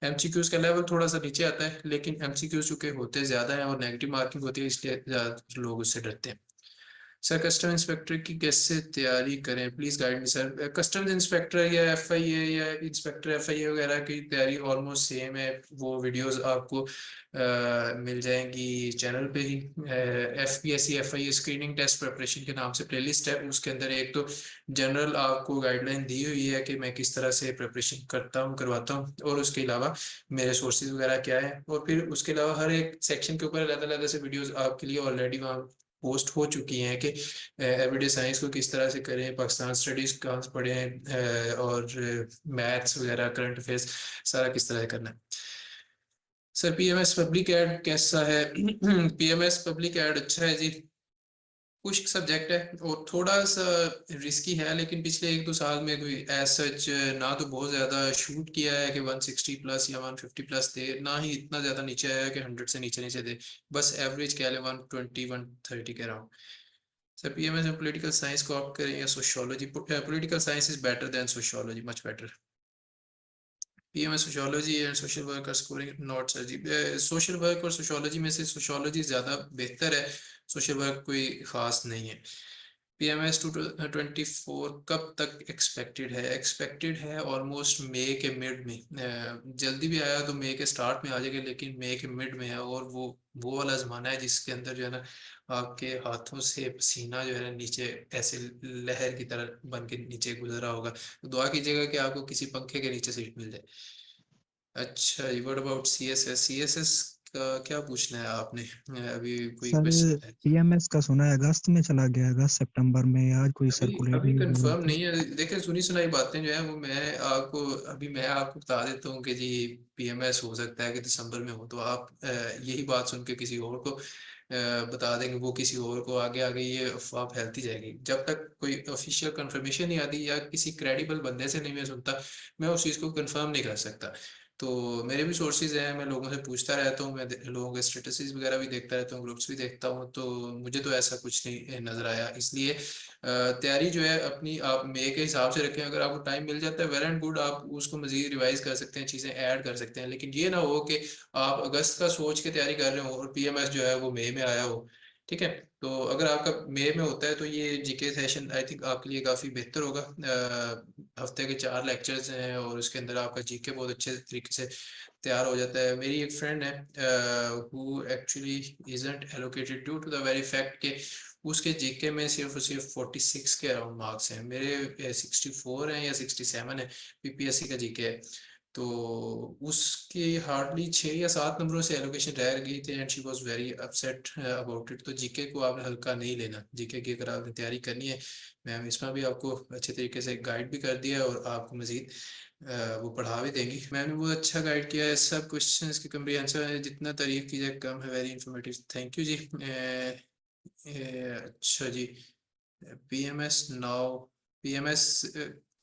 MCQs का लेवल थोड़ा सा नीचे आता है, लेकिन MCQs चूँकि होते ज़्यादा हैं और नेगेटिव मार्किंग होती है, इसलिए ज़्यादातर लोग उससे डरते हैं। सर कस्टम इंस्पेक्टर की कैसे तैयारी करें, please guide me sir. Custom inspector या FIA या इंस्पेक्टर FIA वगैरह की तैयारी ऑलमोस्ट सेम है। वो वीडियोस आपको मिल जाएंगी चैनल पे ही। FPSC FIA screening test preparation के नाम से प्लेलिस्ट है। उसके अंदर एक तो जनरल आपको गाइडलाइन दी हुई है कि मैं किस तरह से प्रिपरेशन करवाता हूँ, और उसके अलावा मेरे सोर्सेज वगैरह क्या है, और फिर उसके अलावा हर एक सेक्शन के ऊपर अलग-अलग से वीडियोस आपके लिए ऑलरेडी वहाँ पोस्ट हो चुकी हैं कि एवरीडे साइंस को किस तरह से करें, पाकिस्तान स्टडीज कहाँ से पढ़ें, और मैथ्स वगैरह करंट अफेयर्स सारा किस तरह से करना है। सर PMS पब्लिक एड कैसा है? PMS पब्लिक एड अच्छा है जी। कुछ सब्जेक्ट है और थोड़ा सा रिस्की है, लेकिन पिछले 1-2 साल में कोई एज सच ना तो बहुत ज़्यादा शूट किया है कि 160 प्लस या 150 प्लस दे, ना ही इतना ज़्यादा नीचे आया कि 100 से नीचे दे। बस एवरेज कह लें 120-130 के अराउंड। सर PMS में पॉलिटिकल साइंस को ऑप्ट करें या sociology? Political science is better than sociology, much better. PMS sociology and social work are scoring not sir जी। सोशल वर्क और सोशियोलॉजी में से सोशियोलॉजी ज़्यादा बेहतर है, सोशल वर्क कोई ख़ास नहीं है। PMS 2024 कब तक एक्सपेक्टेड है? एक्सपेक्टेड है ऑलमोस्ट मई के मिड में। जल्दी भी आया तो मई के स्टार्ट में आ जाएगा, लेकिन मई के मिड में है। और वो वाला ज़माना है जिसके अंदर जो है ना आपके हाथों से पसीना जो है ना नीचे ऐसे लहर की तरह बन के नीचे गुजरा होगा। तो दुआ कीजिएगा कि आपको किसी पंखे के नीचे सीट मिल जाए। अच्छा जी, व्हाट अबाउट CSS का क्या पूछना है आपने? अभी कोई सर क्वेश्चन है? PMS का सुना है अगस्त में चला गया, अगस्त सितंबर में, आज कोई सर्कुलर अभी नहीं हुआ कंफर्म था। नहीं है। देखिए सुनी सुनाई बातें जो है वो मैं आपको बता देता हूँ कि जी PMS हो सकता है कि दिसंबर में हो, तो आप यही बात सुन के किसी और को बता देंगे, वो किसी और को आगे आगे ये अफवाह फैलती जाएगी। जब तक कोई ऑफिशियल कंफर्मेशन नहीं आती या किसी क्रेडिबल बंदे से नहीं मैं सुनता, मैं उस चीज़ को कंफर्म नहीं कर सकता। तो मेरे भी सोर्सेज हैं, मैं लोगों से पूछता रहता हूँ, मैं लोगों के स्टेटसेस वगैरह भी देखता रहता हूँ, ग्रुप्स भी देखता हूँ, तो मुझे तो ऐसा कुछ नहीं नज़र आया। इसलिए तैयारी जो है अपनी आप मई के हिसाब से रखें। अगर आपको टाइम मिल जाता है वेल एंड गुड, आप उसको मजीद रिवाइज कर सकते हैं, चीज़ें ऐड कर सकते हैं। लेकिन ये ना हो कि आप अगस्त का सोच के तैयारी कर रहे हो और PMS जो है वो मई में आया हो। ठीक है, तो अगर आपका मई में होता है तो ये GK सेशन आई थिंक आपके लिए काफ़ी बेहतर होगा। हफ्ते के 4 लेक्चर्स हैं और उसके अंदर आपका GK बहुत अच्छे तरीके से तैयार हो जाता है। मेरी एक फ्रेंड है who actually isn't allocated due to the very fact के उसके GK में सिर्फ और सिर्फ 46 के अराउंड मार्क्स हैं। मेरे 64 हैं या 67 है PPSC का GK है। तो उसके हार्डली 6 या 7 नंबरों से एलोकेशन रह गई थी and she was very upset about it. तो GK को आपने हल्का नहीं लेना। GK की अगर आपने तैयारी करनी है, मैम इसमें भी आपको अच्छे तरीके से गाइड भी कर दिया है और आपको मजीद वो पढ़ा भी देंगी। मैंने बहुत अच्छा गाइड किया है, सब क्वेश्चंस की कम्प्रीहेंसिव है, जितना तारीफ कीजिए कम है, वेरी इंफॉर्मेटिव, थैंक यू जी। अच्छा जी, PMS now, PMS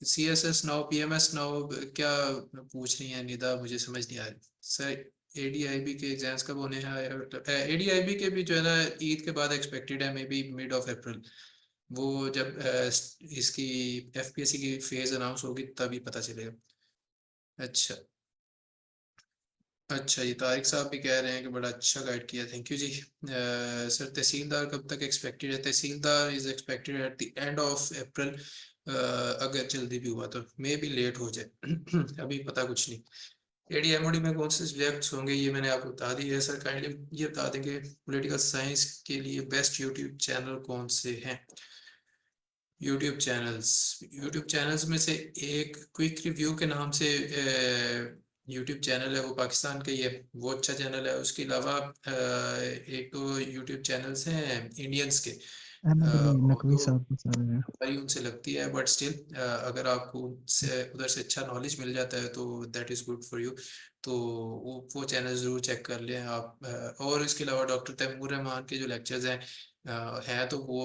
CSS now, PMS now क्या पूछ रही हैं निदा? मुझे समझ नहीं आ रही सर। ADIB के एग्जाम्स कब होने हैं? ADIB के भी जो है ना ईद के बाद एक्सपेक्टेड है, may be mid of April. वो जब इसकी FPSC की फेज अनाउंस होगी तभी पता चलेगा। अच्छा अच्छा, ये तारिक साहब भी कह रहे हैं कि बड़ा अच्छा गाइड किया, थैंक यू जी। सर तहसीलदार कब तक एक्सपेक्टेड है? Tehsildar is expected at the end of April. अगर जल्दी भी हुआ तो मे भी लेट हो जाए अभी पता कुछ नहीं। ADMOD में कौन से सब्जेक्ट्स होंगे ये मैंने आपको बता दी है। सर काइंडली ये बता देंगे पॉलिटिकल साइंस के लिए बेस्ट यूट्यूब चैनल कौन से हैं? यूट्यूब चैनल्स में से एक क्विक रिव्यू के नाम से यूट्यूब चैनल है, वो पाकिस्तान का ही है, वो अच्छा चैनल है। उसके अलावा एक तो यूट्यूब चैनल्स हैं इंडियंस के, अहमद अली नकवी तो साहब बता रहे हैं। हमारी उनसे लगती है, बट स्टिल अगर आपको उनसे उधर से अच्छा नॉलेज मिल जाता है तो that is good for you. तो वो चैनल ज़रूर चेक कर लें आप। और इसके अलावा डॉक्टर तैमूर रहमान के जो लेक्चर्स हैं हैं तो वो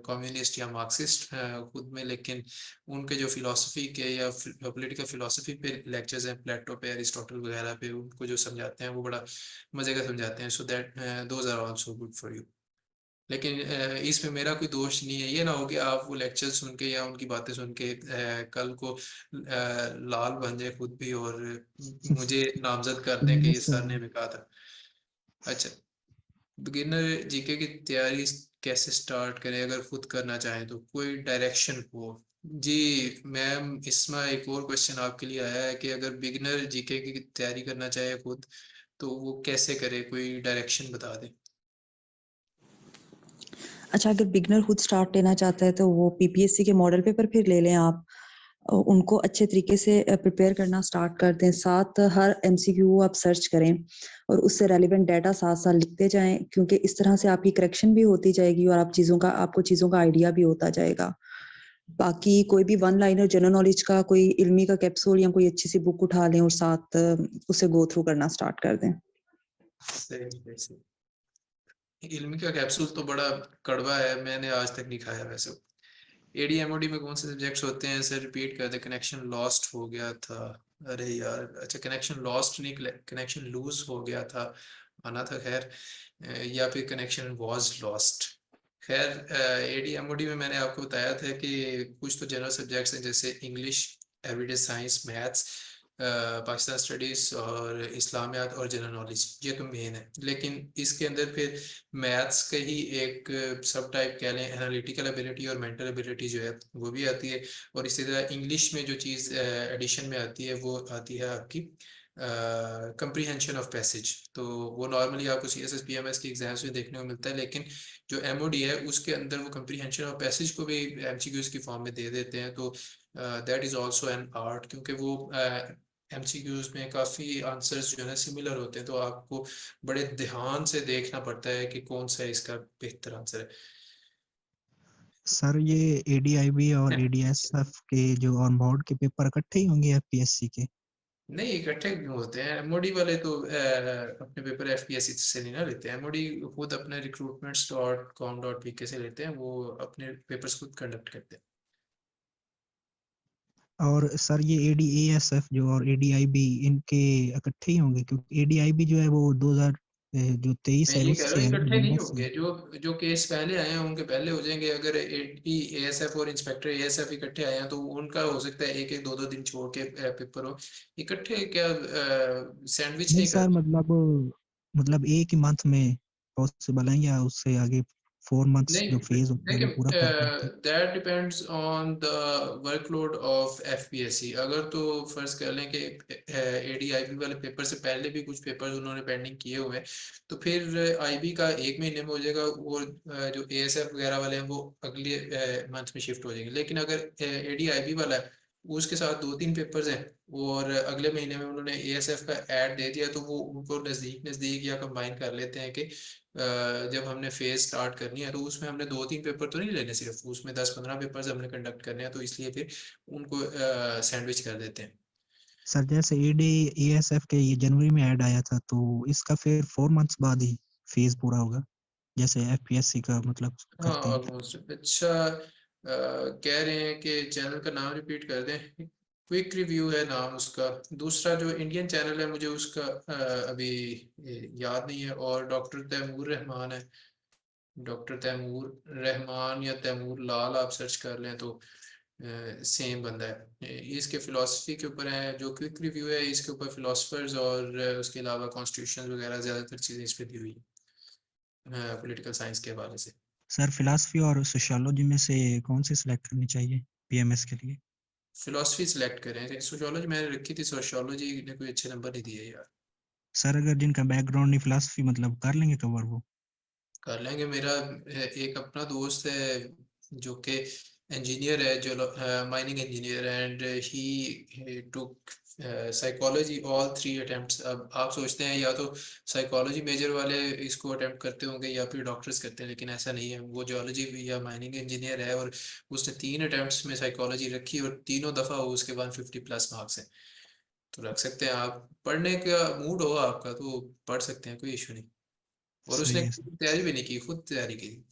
कम्युनिस्ट या मार्क्सिस्ट खुद में, लेकिन उनके जो फिलॉसफी के या पॉलिटिकल फिलॉसफी पे लेक्चर्स हैं, प्लेटो पे, अरिस्टोटल वगैरह पे, उनको जो समझाते हैं वो बड़ा मज़े का समझाते हैं। So that those are also good for you. लेकिन इसमें मेरा कोई दोष नहीं है। ये ना हो कि आप वो लेक्चर सुन के या उनकी बातें सुन के कल को लाल बन जाए खुद भी और मुझे नामजद कर दें कि PMS सर ने भी कहा था। अच्छा बिगिनर जीके की तैयारी कैसे स्टार्ट करें अगर खुद करना चाहें तो कोई डायरेक्शन हो? जी मैम, इसमें एक और क्वेश्चन आपके लिए आया है कि अगर बिगिनर जीके की तैयारी करना चाहे खुद तो वो कैसे करे, कोई डायरेक्शन बता दें। अच्छा, अगर बिगनर खुद स्टार्ट लेना चाहता है तो वो पीपीएससी के मॉडल पेपर फिर ले लें आप। उनको अच्छे तरीके से प्रिपेयर करना स्टार्ट कर दें। साथ हर एमसीक्यू आप सर्च करें और उससे रेलिवेंट डाटा साथ-साथ लिखते जाएँ, क्योंकि इस तरह से आपकी करेक्शन भी होती जाएगी और आपको चीज़ों का आइडिया भी होता जाएगा। बाकी कोई भी वन लाइनर जनरल नॉलेज का कोई इल्मी का कैप्सूल या कोई अच्छी सी बुक उठा लें और साथ उसे गो थ्रू करना स्टार्ट कर दें। सही। इल्मी का कैप्सूल तो बड़ा कड़वा है, मैंने आज तक नहीं खाया वैसे। एडीएमओडी में कौन से सब्जेक्ट्स होते हैं सर, रिपीट कर दे। कनेक्शन लॉस्ट हो गया था। अरे यार, अच्छा कनेक्शन लॉस्ट नहीं, कनेक्शन लूज हो गया था आना था। खैर या फिर कनेक्शन वाज लॉस्ट। खैर एडीएमओडी में मैंने आपको बताया था कि कुछ तो जनरल सब्जेक्ट्स हैं जैसे English, everyday science, maths, Pakistan studies और इस्लामियात और जनरल नॉलेज, ये तो मेन है। लेकिन इसके अंदर फिर मैथ्स का ही एक सब टाइप कह लें, एनालिटिकल एबिलिटी और मेंटल एबिलिटी जो है वो भी आती है। और इसी तरह इंग्लिश में जो चीज़ एडिशन में आती है वो आती है आपकी कंप्रीहेंशन ऑफ पैसेज। तो वो नॉर्मली आपको सीएसएस पीएमएस के एग्जाम्स में देखने को मिलता है, लेकिन जो एमओडी है उसके अंदर वो कंप्रीहेंशन ऑफ पैसेज को भी एमसीक्यूज की फॉर्म में दे देते हैं। तो that is also an art, क्योंकि वो एमसीक्यूज में काफ़ी आंसर्स जो है ना सिमिलर होते हैं, तो आपको बड़े ध्यान से देखना पड़ता है कि कौन सा इसका बेहतर आंसर है। सर ये एडीआईबी और एडीएसएफ के जो ऑन बोर्ड के पेपर इकट्ठे ही होंगे एफपीएससी के? नहीं, इकट्ठे क्यों होते हैं? एमओडी वाले तो अपने पेपर एफपीएससी से नहीं ना लेते हैं। एमओडी खुद अपने recruitments.com.pk से लेते हैं, वो अपने पेपर्स खुद कंडक्ट करते हैं। और सर ये एडीएसएफ जो और एडीआईबी इनके इकट्ठे ही होंगे, क्योंकि एडीआईबी जो है वो 2023 मैं है ये कह रहा उससे हूँ है इकट्ठे नहीं नवंबर से। होंगे, जो जो केस पहले आए हैं उनके पहले हो जाएंगे। अगर एएसएफ और इंस्पेक्टर एएसएफ इकट्ठे आए हैं तो उनका हो सकता है एक एक दो दो दिन छोड़ के पेपर हो। इकट्ठे क्या सैंडविच नहीं नहीं सर, कर। मतलब एक ही मंथ में पॉसिबल है या उससे आगे 4 मंथ्स नहीं, जो फेज होता है वो देखिए पूरा कर पड़ते हैं? That depends on the workload of FPSC. अगर तो फर्ज कर लें कि एडीआईबी वाले पेपर से पहले भी कुछ पेपर्स उन्होंने पेंडिंग किए हुए हैं तो फिर आईबी का एक महीने में हो जाएगा और जो एएसएफ वगैरह वाले हैं वो अगले मंथ में शिफ्ट हो जाएंगे। लेकिन अगर एडीआईबी वाला है उसके साथ दो तीन पेपर्स हैं और अगले महीने में उन्होंने एएसएफ का ऐड दे दिया, तो वो उनको नज़दीक नज़दीक या कंबाइन कर लेते हैं कि जब हमने फेज स्टार्ट करनी है तो उसमें हमने दो तीन पेपर तो नहीं लेने, सिर्फ उसमें 10-15 पेपर्स हमने कंडक्ट करने हैं, तो इसलिए फिर उनको सैंडविच कर देते हैं। सर जैसे एएसएफ के ये जनवरी में ऐड आया था, तो इसका फिर 4 मंथ्स बाद ही फेज पूरा होगा जैसे एफपीएससी का मतलब हाँ करते हैं? ऑलमोस्ट। अच्छा कह रहे हैं कि चैनल का नाम रिपीट कर दें। क्विक रिव्यू है नाम उसका। दूसरा जो इंडियन चैनल है मुझे उसका अभी याद नहीं है। और डॉक्टर तैमूर रहमान है, डॉक्टर तैमूर रहमान या तैमूर लाल आप सर्च कर लें तो सेम बंदा है। इसके फिलॉसफी के ऊपर है। जो क्विक रिव्यू है इसके ऊपर फिलोसफर्स और उसके अलावा कॉन्स्टिट्यूशन वगैरह ज़्यादातर चीज़ें इस पर दी हुई है पॉलिटिकल साइंस के हवाले से। सर फिलॉसफी और सोशियोलॉजी में से कौन सी सिलेक्ट करनी चाहिए पीएमएस के लिए? फिलोसफी सिलेक्ट करें। सोशियोलॉजी मैंने रखी थी, सोशियोलॉजी ने कोई अच्छे नंबर नहीं दिए यार। सर अगर जिनका बैकग्राउंड नहीं फिलॉसफी, मतलब कर लेंगे कवर वो? कर लेंगे। मेरा एक अपना दोस्त है जो कि इंजीनियर है, जो mining engineer, and he took psychology all 3 attempts. अब आप सोचते हैं या तो साइकोलॉजी मेजर वाले इसको अटेम्प्ट करते होंगे या फिर डॉक्टर्स करते हैं, लेकिन ऐसा नहीं है। वो जियोलॉजी या माइनिंग इंजीनियर है और उसने 3 अटेम्प्ट्स में साइकोलॉजी रखी और तीनों दफ़ा उसके 150+ मार्क्स हैं। तो रख सकते हैं आप, पढ़ने का मूड हो आपका तो पढ़ सकते हैं, कोई इशू नहीं। और सही उसने है सर। तैयारी भी नहीं की, खुद तैयारी की।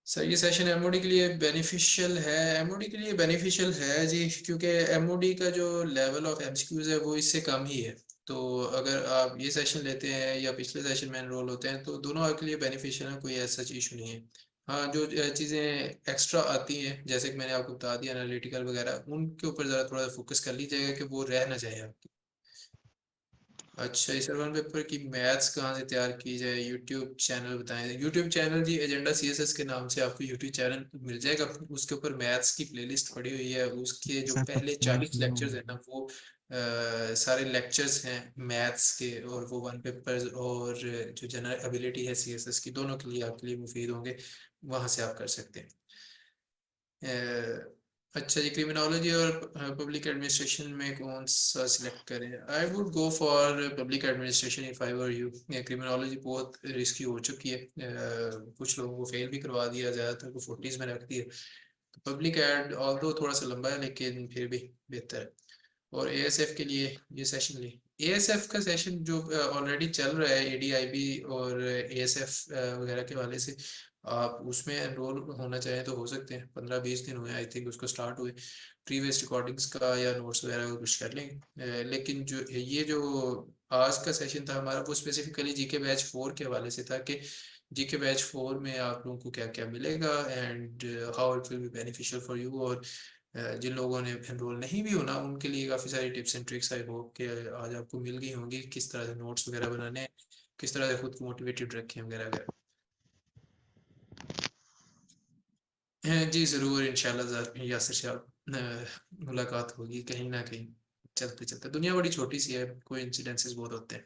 सर ये सेशन एमओडी के लिए बेनिफिशियल है? एमओडी के लिए बेनिफिशियल है जी, क्योंकि एमओडी का जो लेवल ऑफ एमसीक्यूज है वो इससे कम ही है। तो अगर आप ये सेशन लेते हैं या पिछले सेशन में एनरोल होते हैं तो दोनों आपके लिए बेनिफिशियल है, कोई ऐसा इशू नहीं है। हाँ, जो चीज़ें एक्स्ट्रा आती हैं जैसे कि मैंने आपको बता दिया एनालिटिकल वगैरह, उनके ऊपर ज़रा थोड़ा फोकस कर लीजिएगा कि वो रह ना जाए आपकी। अच्छा, इस अर्बन पेपर की मैथ्स कहाँ से तैयार की जाए, यूट्यूब चैनल बताएं। यूट्यूब चैनल जी एजेंडा CSS के नाम से आपको यूट्यूब चैनल मिल जाएगा, उसके ऊपर मैथ्स की प्लेलिस्ट पड़ी हुई है, उसके जो सर पहले 40 लेक्चर्स हैं ना वो सारे लेक्चर्स हैं मैथ्स के, और वो वन पेपर्स और जो जनरल एबिलिटी है CSS की, दोनों के लिए आपके लिए मुफीद होंगे, वहाँ से आप कर सकते हैं। अच्छा जी, क्रिमिनोलॉजी और पब्लिक एडमिनिस्ट्रेशन में कौन सा सिलेक्ट करें? I would go for public administration if I were you. Criminology बहुत रिस्की हो चुकी है, कुछ लोगों को फेल भी करवा दिया, ज़्यादातर को 40s में रख दिया। तो पब्लिक एड ऑल्दो थोड़ा सा लंबा है लेकिन फिर भी बेहतर है। और ASF के लिए ये सेशन लिए, ASF का सेशन जो ऑलरेडी चल रहा है ADIB और ASF वगैरह के वाले से, आप उसमें एनरोल होना चाहें तो हो सकते हैं। 15-20 दिन हुए आई थिंक उसको स्टार्ट हुए, प्रीवियस रिकॉर्डिंग्स का या नोट्स वगैरह का कुछ कर लेंगे। लेकिन जो ये जो आज का सेशन था हमारा, वो स्पेसिफिकली जीके बैच 4 के हवाले से था कि जीके बैच 4 में आप लोगों को क्या क्या मिलेगा and how it will be beneficial for you. और जिन लोगों ने एनरोल नहीं भी होना उनके लिए काफ़ी सारी tips and tricks I hope कि आज आपको मिल गई होंगी, किस तरह से नोट्स वगैरह बनाने हैं, किस तरह से खुद को मोटिवेटेड रखें वगैरह वगैरह। जी ज़रूर, इंशाल्लाह यासिर से आप मुलाकात होगी कहीं ना कहीं, चलते चलते। दुनिया बड़ी छोटी सी है, कोई इंसिडेंसेस बहुत होते हैं।